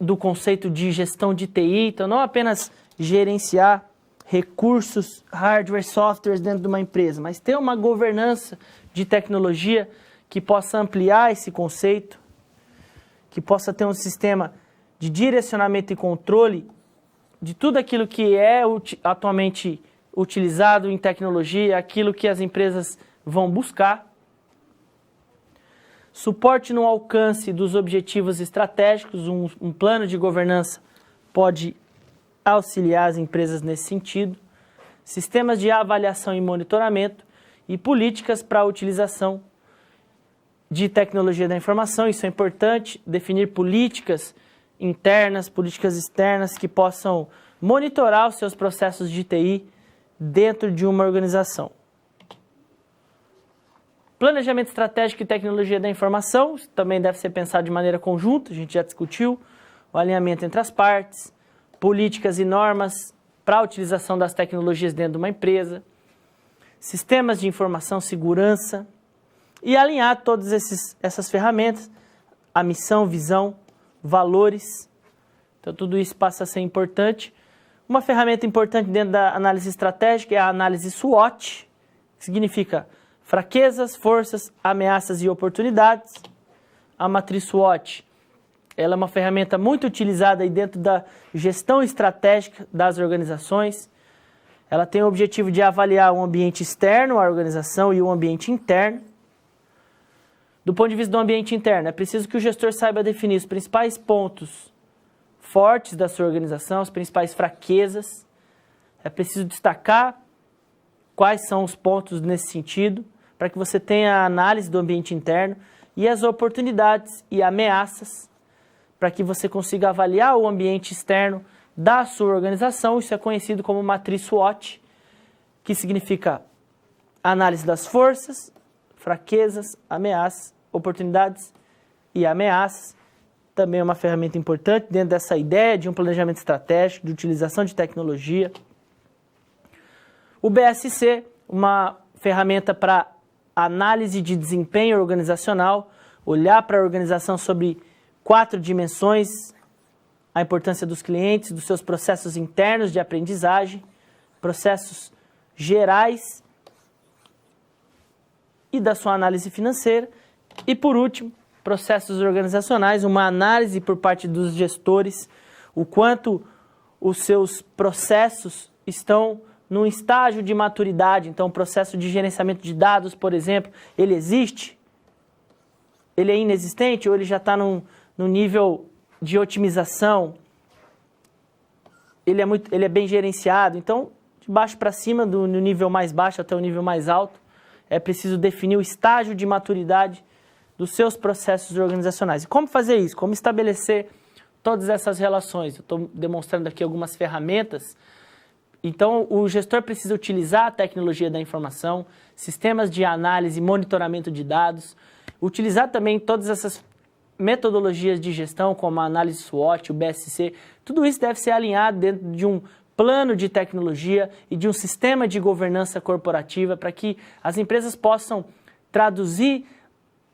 do conceito de gestão de TI, então não apenas gerenciar recursos, hardware, softwares dentro de uma empresa, mas ter uma governança de tecnologia que possa ampliar esse conceito, que possa ter um sistema de direcionamento e controle de tudo aquilo que é atualmente utilizado em tecnologia, aquilo que as empresas vão buscar. Suporte no alcance dos objetivos estratégicos, um plano de governança pode auxiliar as empresas nesse sentido. Sistemas de avaliação e monitoramento e políticas para a utilização de tecnologia da informação, isso é importante, definir políticas internas, políticas externas que possam monitorar os seus processos de TI dentro de uma organização. Planejamento estratégico e tecnologia da informação, isso também deve ser pensado de maneira conjunta, a gente já discutiu, o alinhamento entre as partes, políticas e normas para a utilização das tecnologias dentro de uma empresa, sistemas de informação, segurança, e alinhar todas essas ferramentas, a missão, visão, valores. Então tudo isso passa a ser importante. Uma ferramenta importante dentro da análise estratégica é a análise SWOT, que significa fraquezas, forças, ameaças e oportunidades. A matriz SWOT, ela é uma ferramenta muito utilizada aí dentro da gestão estratégica das organizações. Ela tem o objetivo de avaliar o ambiente externo à organização e o ambiente interno. Do ponto de vista do ambiente interno, é preciso que o gestor saiba definir os principais pontos fortes da sua organização, as principais fraquezas. É preciso destacar quais são os pontos nesse sentido, para que você tenha a análise do ambiente interno e as oportunidades e ameaças, para que você consiga avaliar o ambiente externo da sua organização. Isso é conhecido como matriz SWOT, que significa análise das forças, fraquezas, ameaças, oportunidades e ameaças. Também é uma ferramenta importante dentro dessa ideia de um planejamento estratégico, de utilização de tecnologia. O BSC, uma ferramenta para análise de desempenho organizacional, olhar para a organização sobre 4 dimensões: a importância dos clientes, dos seus processos internos de aprendizagem, processos gerais e da sua análise financeira. E, por último, processos organizacionais, uma análise por parte dos gestores, o quanto os seus processos estão num estágio de maturidade. Então, o processo de gerenciamento de dados, por exemplo, ele existe? Ele é inexistente ou ele já está num nível de otimização? Ele é bem gerenciado? Então, de baixo para cima, no nível mais baixo até o nível mais alto, é preciso definir o estágio de maturidade dos seus processos organizacionais. E como fazer isso? Como estabelecer todas essas relações? Eu estou demonstrando aqui algumas ferramentas. Então, o gestor precisa utilizar a tecnologia da informação, sistemas de análise e monitoramento de dados, utilizar também todas essas metodologias de gestão, como a análise SWOT, o BSC, tudo isso deve ser alinhado dentro de um plano de tecnologia e de um sistema de governança corporativa para que as empresas possam traduzir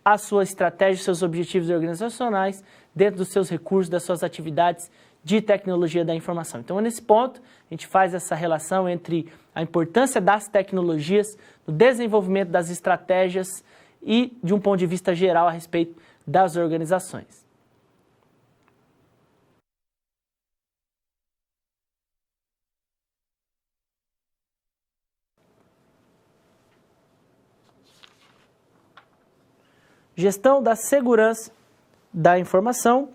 a sua estratégia, seus objetivos organizacionais dentro dos seus recursos, das suas atividades de tecnologia da informação. Então, nesse ponto, a gente faz essa relação entre a importância das tecnologias no desenvolvimento das estratégias e de um ponto de vista geral a respeito das organizações. Gestão da segurança da informação,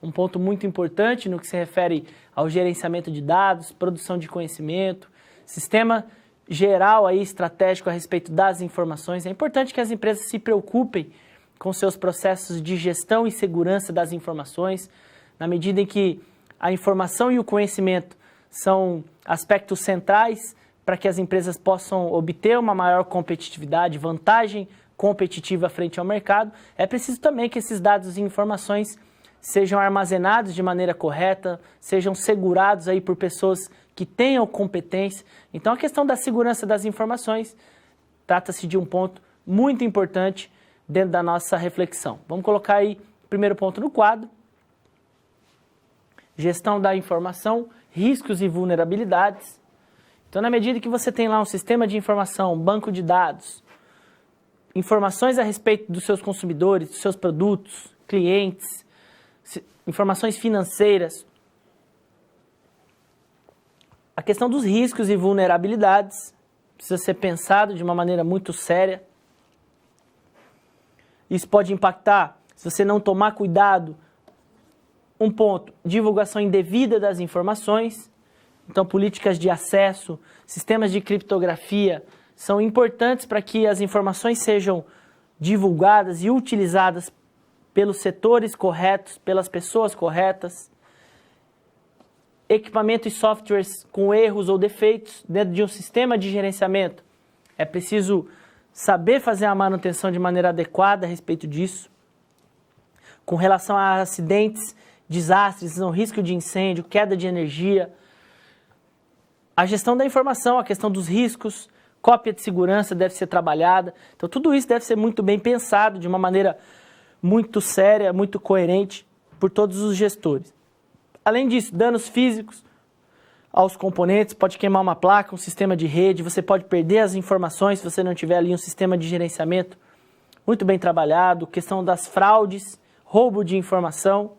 um ponto muito importante no que se refere ao gerenciamento de dados, produção de conhecimento, sistema geral aí estratégico a respeito das informações. É importante que as empresas se preocupem com seus processos de gestão e segurança das informações, na medida em que a informação e o conhecimento são aspectos centrais para que as empresas possam obter uma maior competitividade, vantagem competitiva frente ao mercado. É preciso também que esses dados e informações sejam armazenados de maneira correta, sejam segurados aí por pessoas que tenham competência. Então, a questão da segurança das informações trata-se de um ponto muito importante dentro da nossa reflexão. Vamos colocar aí o primeiro ponto no quadro. Gestão da informação, riscos e vulnerabilidades. Então, na medida que você tem lá um sistema de informação, um banco de dados, informações a respeito dos seus consumidores, dos seus produtos, clientes, informações financeiras, a questão dos riscos e vulnerabilidades precisa ser pensado de uma maneira muito séria. Isso pode impactar, se você não tomar cuidado, um ponto, divulgação indevida das informações. Então, políticas de acesso, sistemas de criptografia são importantes para que as informações sejam divulgadas e utilizadas pelos setores corretos, pelas pessoas corretas. Equipamento e softwares com erros ou defeitos dentro de um sistema de gerenciamento. É preciso saber fazer a manutenção de maneira adequada a respeito disso. Com relação a acidentes, desastres, risco de incêndio, queda de energia. A gestão da informação, a questão dos riscos, cópia de segurança deve ser trabalhada. Então, tudo isso deve ser muito bem pensado, de uma maneira muito séria, muito coerente por todos os gestores. Além disso, danos físicos aos componentes, pode queimar uma placa, um sistema de rede, você pode perder as informações se você não tiver ali um sistema de gerenciamento muito bem trabalhado, questão das fraudes, roubo de informação,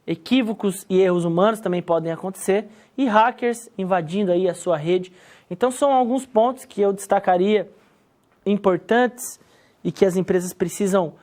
equívocos e erros humanos também podem acontecer, e hackers invadindo aí a sua rede. Então, são alguns pontos que eu destacaria importantes e que as empresas precisam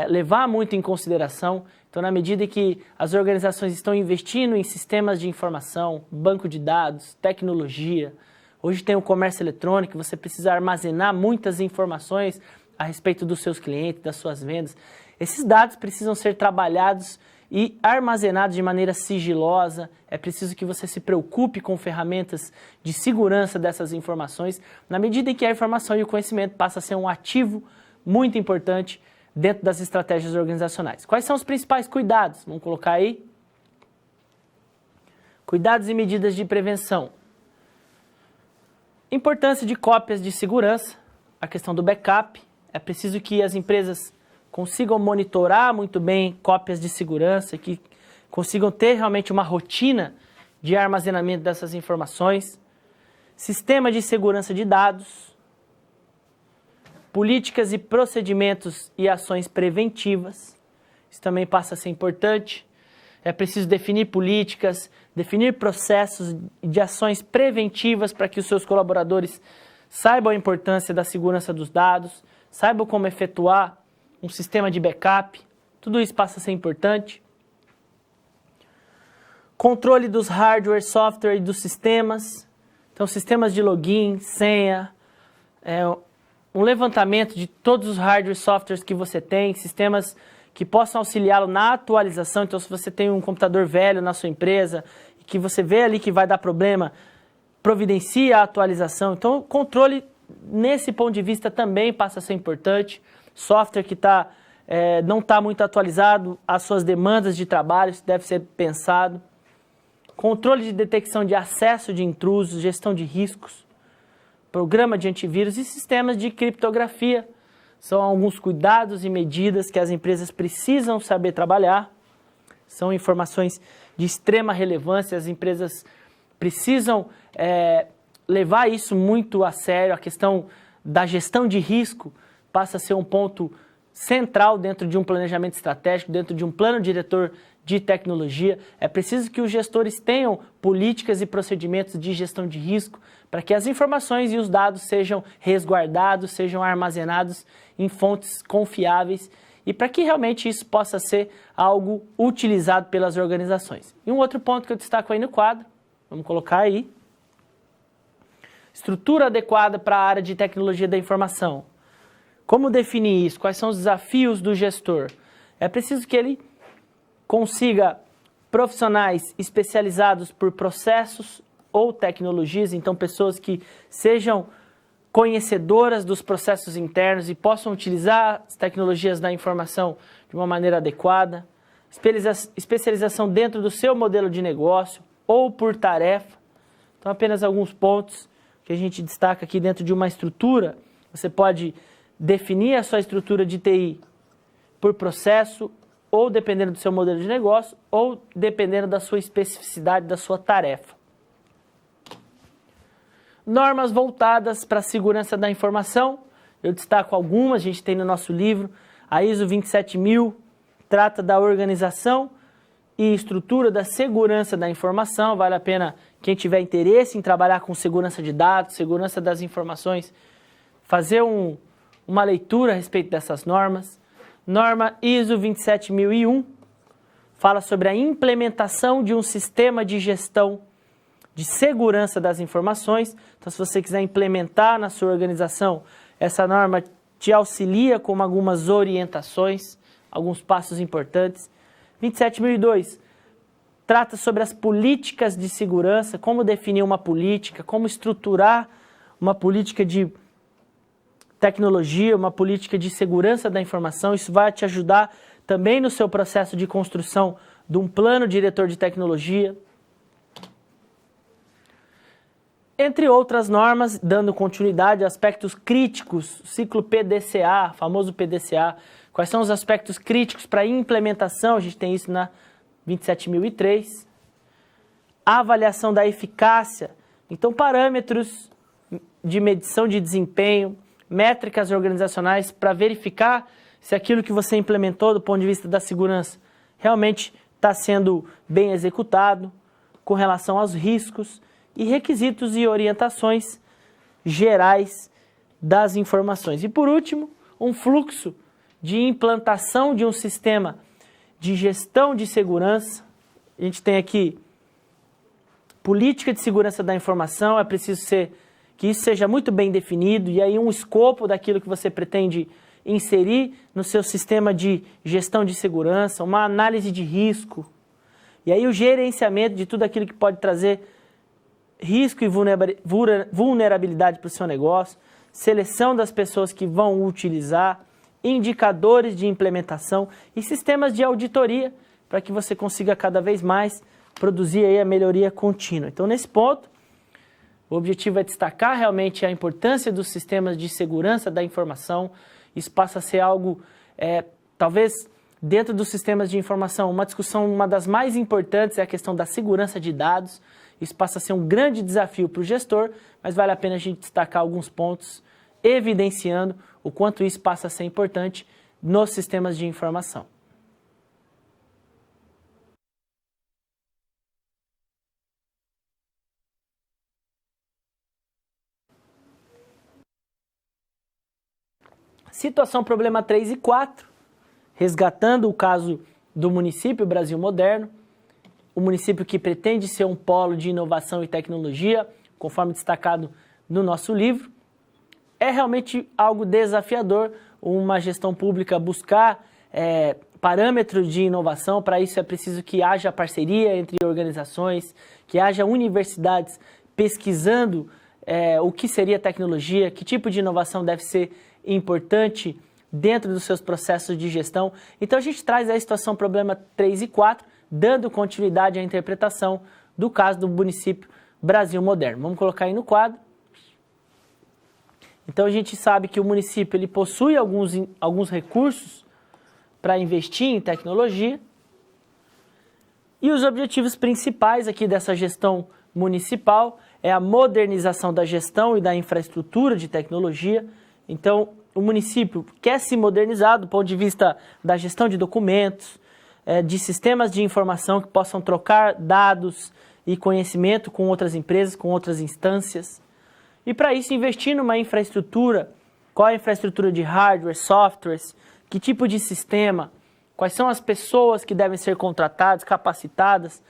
levar muito em consideração. Então, na medida em que as organizações estão investindo em sistemas de informação, banco de dados, tecnologia, hoje tem o comércio eletrônico, você precisa armazenar muitas informações a respeito dos seus clientes, das suas vendas. Esses dados precisam ser trabalhados e armazenados de maneira sigilosa. É preciso que você se preocupe com ferramentas de segurança dessas informações, na medida em que a informação e o conhecimento passam a ser um ativo muito importante dentro das estratégias organizacionais. Quais são os principais cuidados? Vamos colocar aí. Cuidados e medidas de prevenção. Importância de cópias de segurança, a questão do backup. É preciso que as empresas consigam monitorar muito bem cópias de segurança, que consigam ter realmente uma rotina de armazenamento dessas informações. Sistema de segurança de dados. Políticas e procedimentos e ações preventivas. Isso também passa a ser importante. É preciso definir políticas, definir processos de ações preventivas para que os seus colaboradores saibam a importância da segurança dos dados, saibam como efetuar um sistema de backup. Tudo isso passa a ser importante. Controle dos hardware, software e dos sistemas. Então, sistemas de login, senha, um levantamento de todos os hardware e softwares que você tem, sistemas que possam auxiliá-lo na atualização. Então, se você tem um computador velho na sua empresa e que você vê ali que vai dar problema, providencie a atualização. Então, o controle, nesse ponto de vista, também passa a ser importante. Software que está não está muito atualizado às suas demandas de trabalho, isso deve ser pensado. Controle de detecção de acesso de intrusos, gestão de riscos, programa de antivírus e sistemas de criptografia. São alguns cuidados e medidas que as empresas precisam saber trabalhar. São informações de extrema relevância, as empresas precisam levar isso muito a sério. A questão da gestão de risco passa a ser um ponto central dentro de um planejamento estratégico, dentro de um plano diretor de tecnologia. É preciso que os gestores tenham políticas e procedimentos de gestão de risco para que as informações e os dados sejam resguardados, sejam armazenados em fontes confiáveis e para que realmente isso possa ser algo utilizado pelas organizações. E um outro ponto que eu destaco aí no quadro, vamos colocar aí, estrutura adequada para a área de tecnologia da informação. Como definir isso? Quais são os desafios do gestor? É preciso que ele consiga profissionais especializados por processos ou tecnologias, então pessoas que sejam conhecedoras dos processos internos e possam utilizar as tecnologias da informação de uma maneira adequada, especialização dentro do seu modelo de negócio ou por tarefa. Então, apenas alguns pontos que a gente destaca aqui dentro de uma estrutura. Você pode definir a sua estrutura de TI por processo, ou dependendo do seu modelo de negócio, ou dependendo da sua especificidade, da sua tarefa. Normas voltadas para a segurança da informação. Eu destaco algumas, a gente tem no nosso livro. A ISO 27000 trata da organização e estrutura da segurança da informação. Vale a pena quem tiver interesse em trabalhar com segurança de dados, segurança das informações, fazer uma leitura a respeito dessas normas. Norma ISO 27001 fala sobre a implementação de um sistema de gestão de segurança das informações. Então, se você quiser implementar na sua organização, essa norma te auxilia com algumas orientações, alguns passos importantes. 27002 trata sobre as políticas de segurança, como definir uma política, como estruturar uma política de tecnologia, uma política de segurança da informação. Isso vai te ajudar também no seu processo de construção de um plano diretor de tecnologia. Entre outras normas, dando continuidade a aspectos críticos, ciclo PDCA, famoso PDCA. Quais são os aspectos críticos para a implementação? A gente tem isso na 27003. A avaliação da eficácia. Então, parâmetros de medição de desempenho, métricas organizacionais para verificar se aquilo que você implementou do ponto de vista da segurança realmente está sendo bem executado, com relação aos riscos e requisitos e orientações gerais das informações. E por último, um fluxo de implantação de um sistema de gestão de segurança. A gente tem aqui política de segurança da informação, é preciso que isso seja muito bem definido, e aí um escopo daquilo que você pretende inserir no seu sistema de gestão de segurança, uma análise de risco, e aí o gerenciamento de tudo aquilo que pode trazer risco e vulnerabilidade para o seu negócio, seleção das pessoas que vão utilizar, indicadores de implementação e sistemas de auditoria para que você consiga cada vez mais produzir aí a melhoria contínua. Então, nesse ponto, o objetivo é destacar realmente a importância dos sistemas de segurança da informação. Isso passa a ser algo, talvez, dentro dos sistemas de informação, uma discussão, uma das mais importantes é a questão da segurança de dados. Isso passa a ser um grande desafio para o gestor, mas vale a pena a gente destacar alguns pontos, evidenciando o quanto isso passa a ser importante nos sistemas de informação. Situação problema 3 e 4, resgatando o caso do município Brasil Moderno, o município que pretende ser um polo de inovação e tecnologia, conforme destacado no nosso livro. É realmente algo desafiador uma gestão pública buscar parâmetros de inovação. Para isso é preciso que haja parceria entre organizações, que haja universidades pesquisando o que seria tecnologia, que tipo de inovação deve ser importante dentro dos seus processos de gestão. Então, a gente traz a situação problema 3 e 4, dando continuidade à interpretação do caso do município Brasil Moderno. Vamos colocar aí no quadro. Então, a gente sabe que o município ele possui alguns recursos para investir em tecnologia. E os objetivos principais aqui dessa gestão municipal é a modernização da gestão e da infraestrutura de tecnologia. Então, o município quer se modernizar do ponto de vista da gestão de documentos, de sistemas de informação que possam trocar dados e conhecimento com outras empresas, com outras instâncias. E para isso investir numa infraestrutura, qual é a infraestrutura de hardware, softwares, que tipo de sistema, quais são as pessoas que devem ser contratadas, capacitadas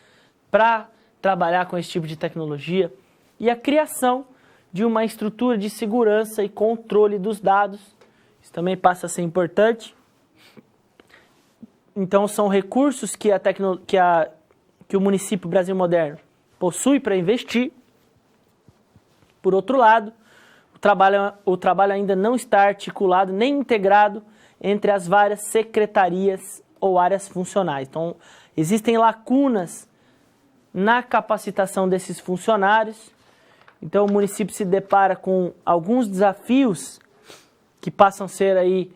para trabalhar com esse tipo de tecnologia e a criação de uma estrutura de segurança e controle dos dados. Isso também passa a ser importante. Então, são recursos que o município Brasil Moderno possui para investir. Por outro lado, o trabalho ainda não está articulado nem integrado entre as várias secretarias ou áreas funcionais. Então, existem lacunas na capacitação desses funcionários. Então, o município se depara com alguns desafios que passam a ser aí,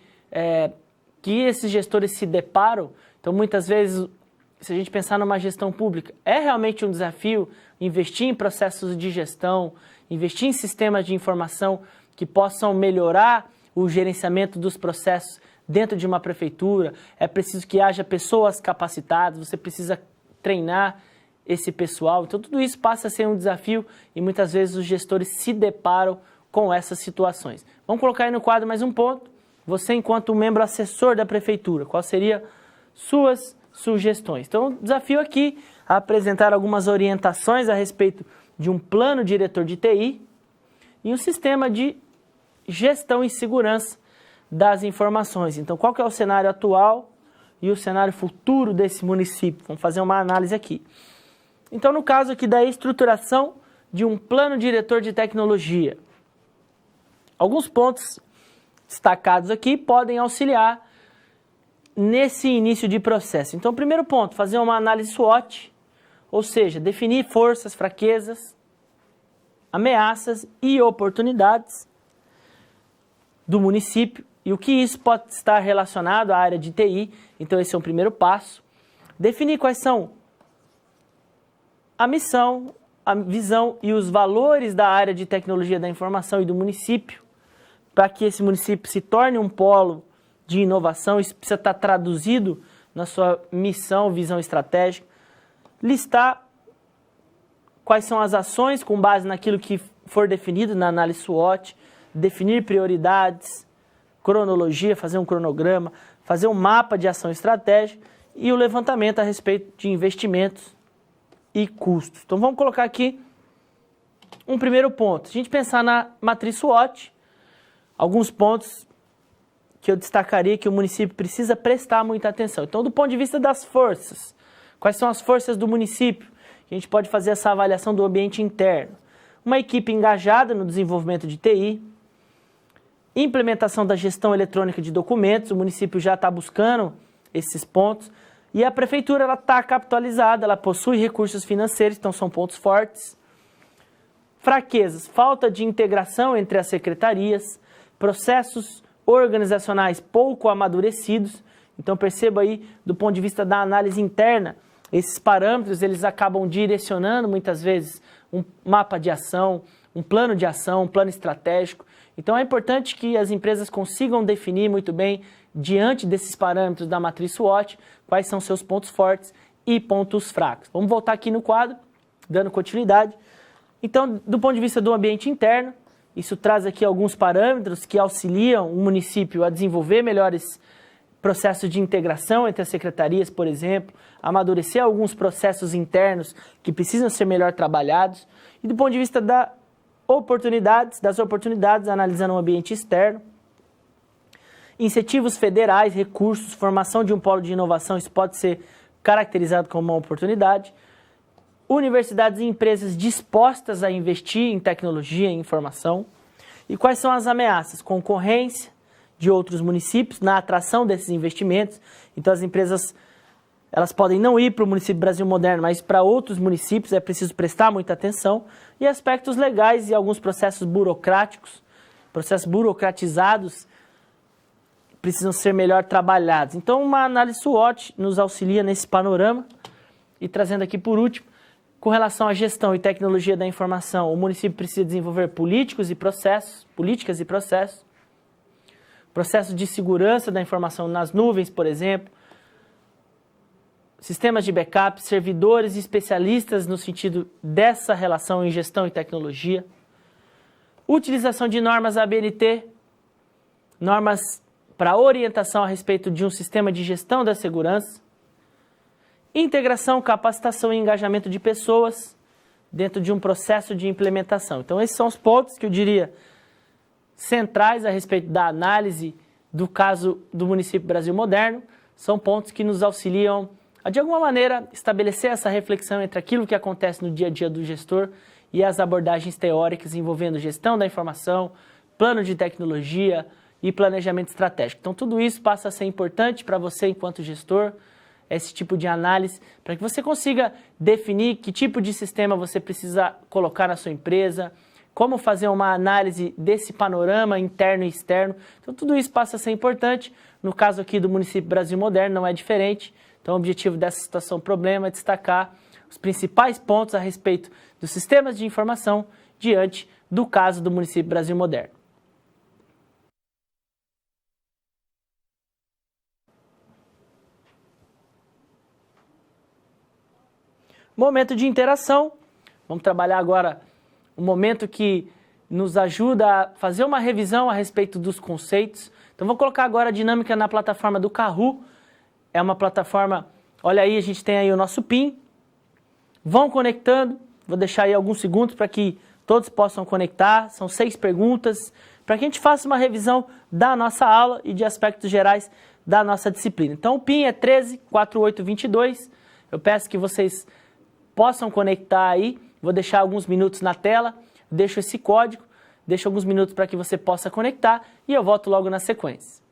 que esses gestores se deparam. Então, muitas vezes, se a gente pensar numa gestão pública, é realmente um desafio investir em processos de gestão, investir em sistemas de informação que possam melhorar o gerenciamento dos processos dentro de uma prefeitura. É preciso que haja pessoas capacitadas, você precisa treinar esse pessoal. Então, tudo isso passa a ser um desafio e muitas vezes os gestores se deparam com essas situações. Vamos colocar aí no quadro mais um ponto. Você, enquanto membro assessor da prefeitura, qual seria suas sugestões? Então, o desafio aqui é apresentar algumas orientações a respeito de um plano diretor de TI e um sistema de gestão e segurança das informações. Então, qual que é o cenário atual e o cenário futuro desse município? Vamos fazer uma análise aqui. Então, no caso aqui da estruturação de um plano diretor de tecnologia, alguns pontos destacados aqui podem auxiliar nesse início de processo. Então, o primeiro ponto, fazer uma análise SWOT, ou seja, definir forças, fraquezas, ameaças e oportunidades do município e o que isso pode estar relacionado à área de TI. Então, esse é um primeiro passo. Definir quais são a missão, a visão e os valores da área de tecnologia da informação e do município, para que esse município se torne um polo de inovação. Isso precisa estar traduzido na sua missão, visão estratégica. Listar quais são as ações com base naquilo que for definido na análise SWOT, definir prioridades, cronologia, fazer um cronograma, fazer um mapa de ação estratégica e o levantamento a respeito de investimentos e custos. Então, vamos colocar aqui um primeiro ponto. Se a gente pensar na matriz SWOT, alguns pontos que eu destacaria que o município precisa prestar muita atenção. Então, do ponto de vista das forças, quais são as forças do município? A gente pode fazer essa avaliação do ambiente interno. Uma equipe engajada no desenvolvimento de TI, implementação da gestão eletrônica de documentos, o município já está buscando esses pontos, e a prefeitura está capitalizada, ela possui recursos financeiros, então são pontos fortes. Fraquezas, falta de integração entre as secretarias, processos organizacionais pouco amadurecidos. Então perceba aí, do ponto de vista da análise interna, esses parâmetros eles acabam direcionando muitas vezes um mapa de ação, um plano de ação, um plano estratégico. Então é importante que as empresas consigam definir muito bem, diante desses parâmetros da matriz SWOT, quais são seus pontos fortes e pontos fracos. Vamos voltar aqui no quadro, dando continuidade. Então, do ponto de vista do ambiente interno, isso traz aqui alguns parâmetros que auxiliam o município a desenvolver melhores processos de integração entre as secretarias, por exemplo, amadurecer alguns processos internos que precisam ser melhor trabalhados. E do ponto de vista das oportunidades, analisando o ambiente externo, incentivos federais, recursos, formação de um polo de inovação, isso pode ser caracterizado como uma oportunidade. Universidades e empresas dispostas a investir em tecnologia e informação. E quais são as ameaças? Concorrência de outros municípios na atração desses investimentos. Então as empresas elas podem não ir para o município Brasil Moderno, mas para outros municípios é preciso prestar muita atenção. E aspectos legais e alguns processos burocráticos, processos burocratizados, precisam ser melhor trabalhados. Então uma análise SWOT nos auxilia nesse panorama. E trazendo aqui por último, com relação à gestão e tecnologia da informação, o município precisa desenvolver políticas e processos, processos de segurança da informação nas nuvens, por exemplo, sistemas de backup, servidores e especialistas no sentido dessa relação em gestão e tecnologia, utilização de normas ABNT, normas para orientação a respeito de um sistema de gestão da segurança, integração, capacitação e engajamento de pessoas dentro de um processo de implementação. Então, esses são os pontos que eu diria centrais a respeito da análise do caso do município Brasil Moderno. São pontos que nos auxiliam a, de alguma maneira, estabelecer essa reflexão entre aquilo que acontece no dia a dia do gestor e as abordagens teóricas envolvendo gestão da informação, plano de tecnologia e planejamento estratégico. Então, tudo isso passa a ser importante para você enquanto gestor, esse tipo de análise, para que você consiga definir que tipo de sistema você precisa colocar na sua empresa, como fazer uma análise desse panorama interno e externo. Então, tudo isso passa a ser importante. No caso aqui do município Brasil Moderno, não é diferente. Então, o objetivo dessa situação problema é destacar os principais pontos a respeito dos sistemas de informação diante do caso do município Brasil Moderno. Momento de interação. Vamos trabalhar agora um momento que nos ajuda a fazer uma revisão a respeito dos conceitos. Então, vou colocar agora a dinâmica na plataforma do Kahoot. É uma plataforma, olha aí, a gente tem aí o nosso PIN. Vão conectando, vou deixar aí alguns segundos para que todos possam conectar. São 6 perguntas, para que a gente faça uma revisão da nossa aula e de aspectos gerais da nossa disciplina. Então, o PIN é 134822. Eu peço que vocês possam conectar aí, vou deixar alguns minutos na tela, deixo esse código, deixo alguns minutos para que você possa conectar e eu volto logo na sequência.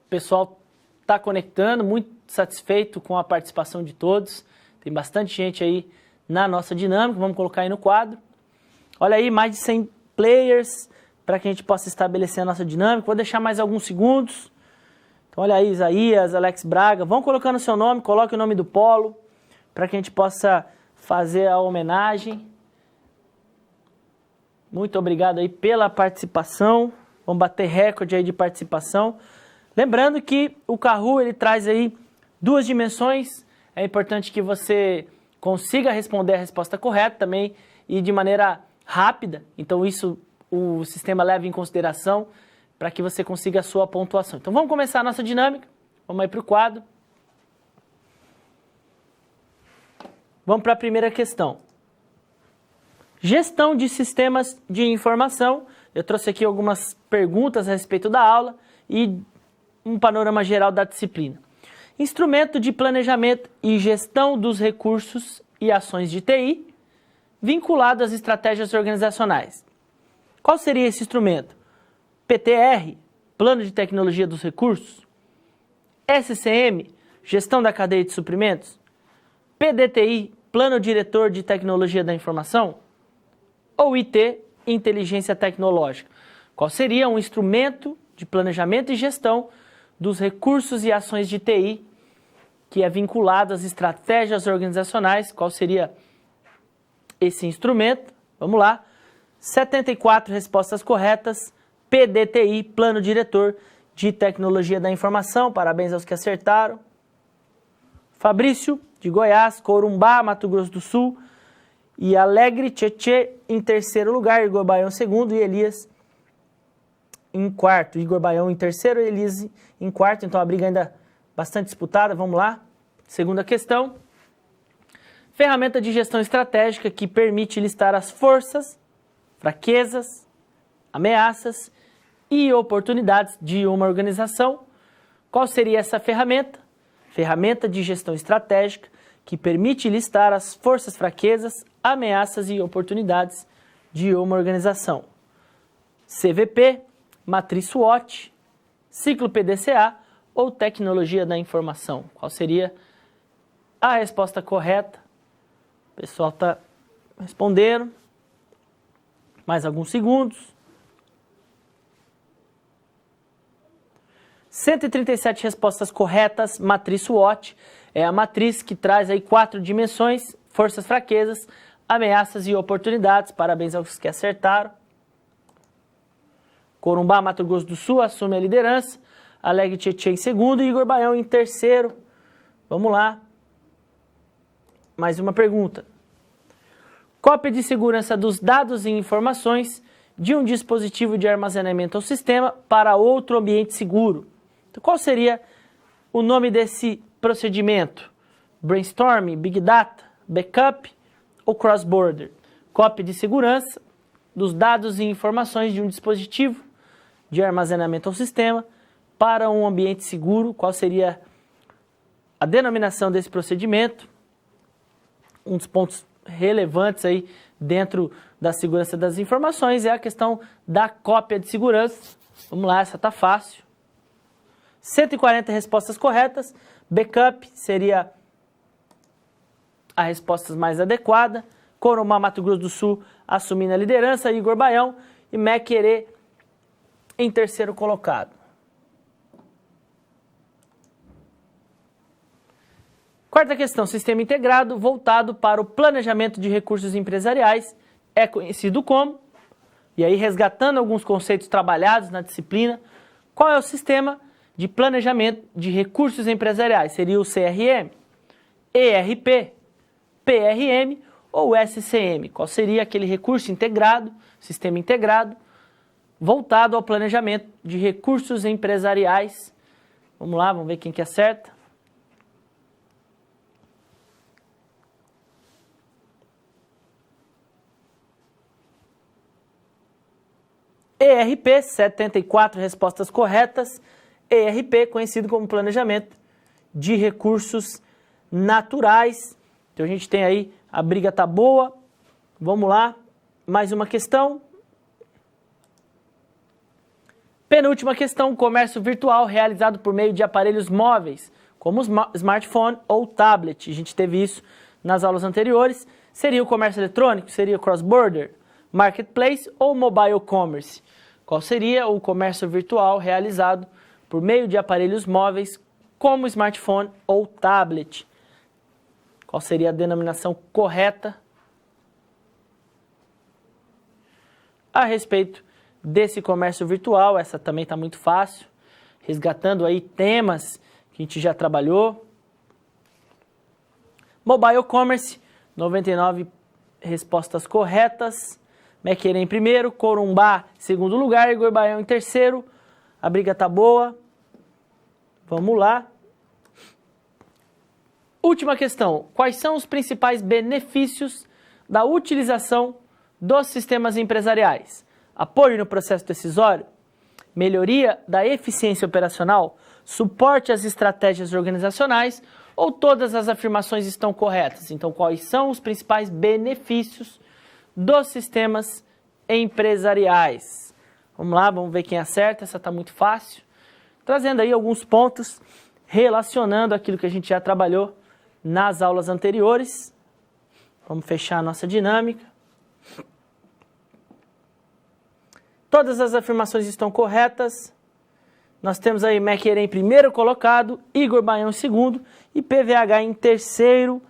pessoal está conectando, muito satisfeito com a participação de todos. Tem bastante gente aí na nossa dinâmica, vamos colocar aí no quadro. Olha aí, mais de 100 players para que a gente possa estabelecer a nossa dinâmica. Vou deixar mais alguns segundos. Então olha aí, Isaías, Alex Braga, vão colocando o seu nome, coloque o nome do polo, para que a gente possa fazer a homenagem. Muito obrigado aí pela participação. Vamos bater recorde aí de participação. Lembrando que o Kahoot, ele traz aí 2 dimensões. É importante que você consiga responder a resposta correta também e de maneira rápida. Então isso o sistema leva em consideração para que você consiga a sua pontuação. Então vamos começar a nossa dinâmica. Vamos aí para o quadro. Vamos para a primeira questão. Gestão de sistemas de informação. Eu trouxe aqui algumas perguntas a respeito da aula e um panorama geral da disciplina. Instrumento de planejamento e gestão dos recursos e ações de TI vinculado às estratégias organizacionais. Qual seria esse instrumento? PTR, Plano de Tecnologia dos Recursos? SCM, Gestão da Cadeia de Suprimentos? PDTI, Plano Diretor de Tecnologia da Informação? Ou IT, Inteligência Tecnológica? Qual seria um instrumento de planejamento e gestão dos recursos e ações de TI que é vinculado às estratégias organizacionais? Qual seria esse instrumento? Vamos lá. 74 respostas corretas. PDTI, Plano Diretor de Tecnologia da Informação. Parabéns aos que acertaram. Fabrício, de Goiás, Corumbá, Mato Grosso do Sul. E Alegre Tietê em terceiro lugar, Igor Baião em segundo e Elias em quarto. Igor Baião em terceiro e Elias em quarto. Então a briga ainda bastante disputada. Vamos lá. Segunda questão. Ferramenta de gestão estratégica que permite listar as forças, fraquezas, ameaças e oportunidades de uma organização. Qual seria essa ferramenta? Ferramenta de gestão estratégica que permite listar as forças, fraquezas, ameaças e oportunidades de uma organização. CVP, Matriz SWOT, Ciclo PDCA ou Tecnologia da Informação? Qual seria a resposta correta? O pessoal está respondendo. Mais alguns segundos. 137 respostas corretas, Matriz SWOT. É a matriz que traz aí 4 dimensões, forças, fraquezas, ameaças e oportunidades. Parabéns aos que acertaram. Corumbá, Mato Grosso do Sul, assume a liderança. Alegre Tietê em segundo e Igor Baião em terceiro. Vamos lá. Mais uma pergunta. Cópia de segurança dos dados e informações de um dispositivo de armazenamento ou sistema para outro ambiente seguro. Então, qual seria o nome desse procedimento? Brainstorm, Big Data, Backup ou Cross-Border? Cópia de segurança dos dados e informações de um dispositivo de armazenamento ou sistema para um ambiente seguro. Qual seria a denominação desse procedimento? Um dos pontos relevantes aí dentro da segurança das informações é a questão da cópia de segurança. Vamos lá, essa tá fácil. 140 respostas corretas. Backup seria a resposta mais adequada. Corumbá, Mato Grosso do Sul, assumindo a liderança. Igor Baião e Mequerê em terceiro colocado. Quarta questão, sistema integrado voltado para o planejamento de recursos empresariais, é conhecido como, e aí resgatando alguns conceitos trabalhados na disciplina, qual é o sistema de planejamento de recursos empresariais? Seria o CRM, ERP, PRM ou SCM? Qual seria aquele recurso integrado, sistema integrado, voltado ao planejamento de recursos empresariais? Vamos lá, vamos ver quem que acerta. ERP, 74 respostas corretas. ERP, conhecido como planejamento de recursos naturais. Então a gente tem aí, a briga tá boa. Vamos lá, mais uma questão. Penúltima questão, comércio virtual realizado por meio de aparelhos móveis, como smartphone ou tablet. A gente teve isso nas aulas anteriores. Seria o comércio eletrônico? Seria cross-border, marketplace ou mobile commerce? Qual seria o comércio virtual realizado por meio de aparelhos móveis, como smartphone ou tablet? Qual seria a denominação correta a respeito desse comércio virtual? Essa também está muito fácil, resgatando aí temas que a gente já trabalhou. Mobile commerce, 99 respostas corretas. Mequerem em primeiro, Corumbá em segundo lugar, Igor Baião em terceiro. A briga tá boa. Vamos lá. Última questão. Quais são os principais benefícios da utilização dos sistemas empresariais? Apoio no processo decisório, melhoria da eficiência operacional, suporte às estratégias organizacionais, ou todas as afirmações estão corretas? Então, quais são os principais benefícios dos sistemas empresariais? Vamos lá, vamos ver quem acerta. Essa está muito fácil. Trazendo aí alguns pontos, relacionando aquilo que a gente já trabalhou nas aulas anteriores. Vamos fechar a nossa dinâmica. Todas as afirmações estão corretas. Nós temos aí Mequerem em primeiro colocado, Igor Baião em segundo e PVH em terceiro.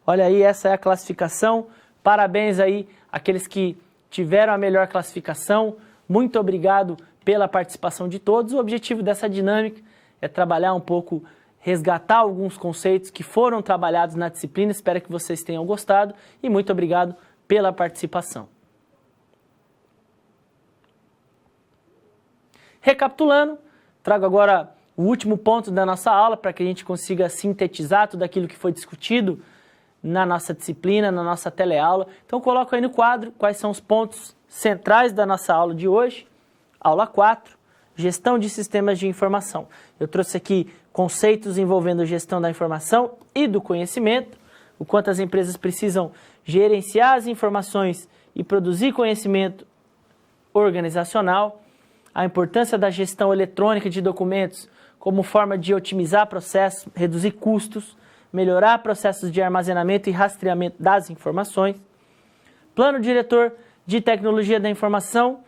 Olha aí, essa é a classificação. Parabéns aí àqueles que tiveram a melhor classificação. Muito obrigado pela participação de todos. O objetivo dessa dinâmica é trabalhar um pouco, resgatar alguns conceitos que foram trabalhados na disciplina. Espero que vocês tenham gostado e muito obrigado pela participação. Recapitulando, trago agora o último ponto da nossa aula para que a gente consiga sintetizar tudo aquilo que foi discutido na nossa disciplina, na nossa teleaula. Então, coloco aí no quadro quais são os pontos centrais da nossa aula de hoje. Aula 4, gestão de sistemas de informação. Eu trouxe aqui conceitos envolvendo gestão da informação e do conhecimento, o quanto as empresas precisam gerenciar as informações e produzir conhecimento organizacional, a importância da gestão eletrônica de documentos como forma de otimizar processos, reduzir custos, melhorar processos de armazenamento e rastreamento das informações, plano diretor de tecnologia da informação,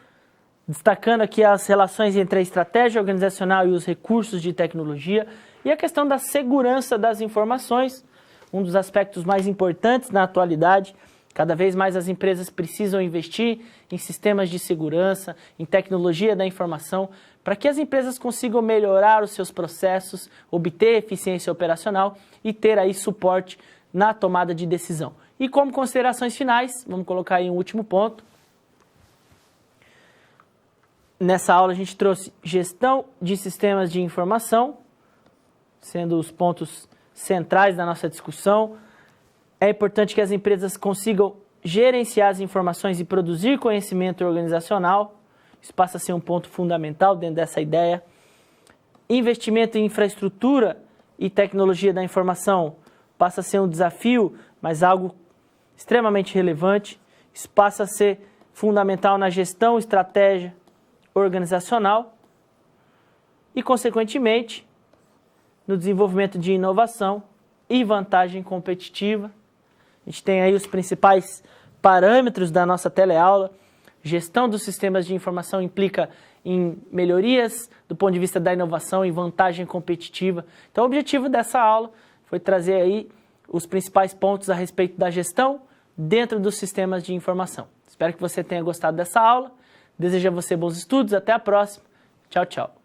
destacando aqui as relações entre a estratégia organizacional e os recursos de tecnologia, e a questão da segurança das informações, um dos aspectos mais importantes na atualidade. Cada vez mais as empresas precisam investir em sistemas de segurança, em tecnologia da informação, para que as empresas consigam melhorar os seus processos, obter eficiência operacional e ter aí suporte na tomada de decisão. E como considerações finais, vamos colocar aí um último ponto. Nessa aula a gente trouxe gestão de sistemas de informação, sendo os pontos centrais da nossa discussão. É importante que as empresas consigam gerenciar as informações e produzir conhecimento organizacional. Isso passa a ser um ponto fundamental dentro dessa ideia. Investimento em infraestrutura e tecnologia da informação passa a ser um desafio, mas algo extremamente relevante. Isso passa a ser fundamental na gestão, estratégia organizacional e, consequentemente, no desenvolvimento de inovação e vantagem competitiva. A gente tem aí os principais parâmetros da nossa teleaula. Gestão dos sistemas de informação implica em melhorias do ponto de vista da inovação e vantagem competitiva. Então, o objetivo dessa aula foi trazer aí os principais pontos a respeito da gestão dentro dos sistemas de informação. Espero que você tenha gostado dessa aula. Desejo a você bons estudos. Até a próxima. Tchau, tchau.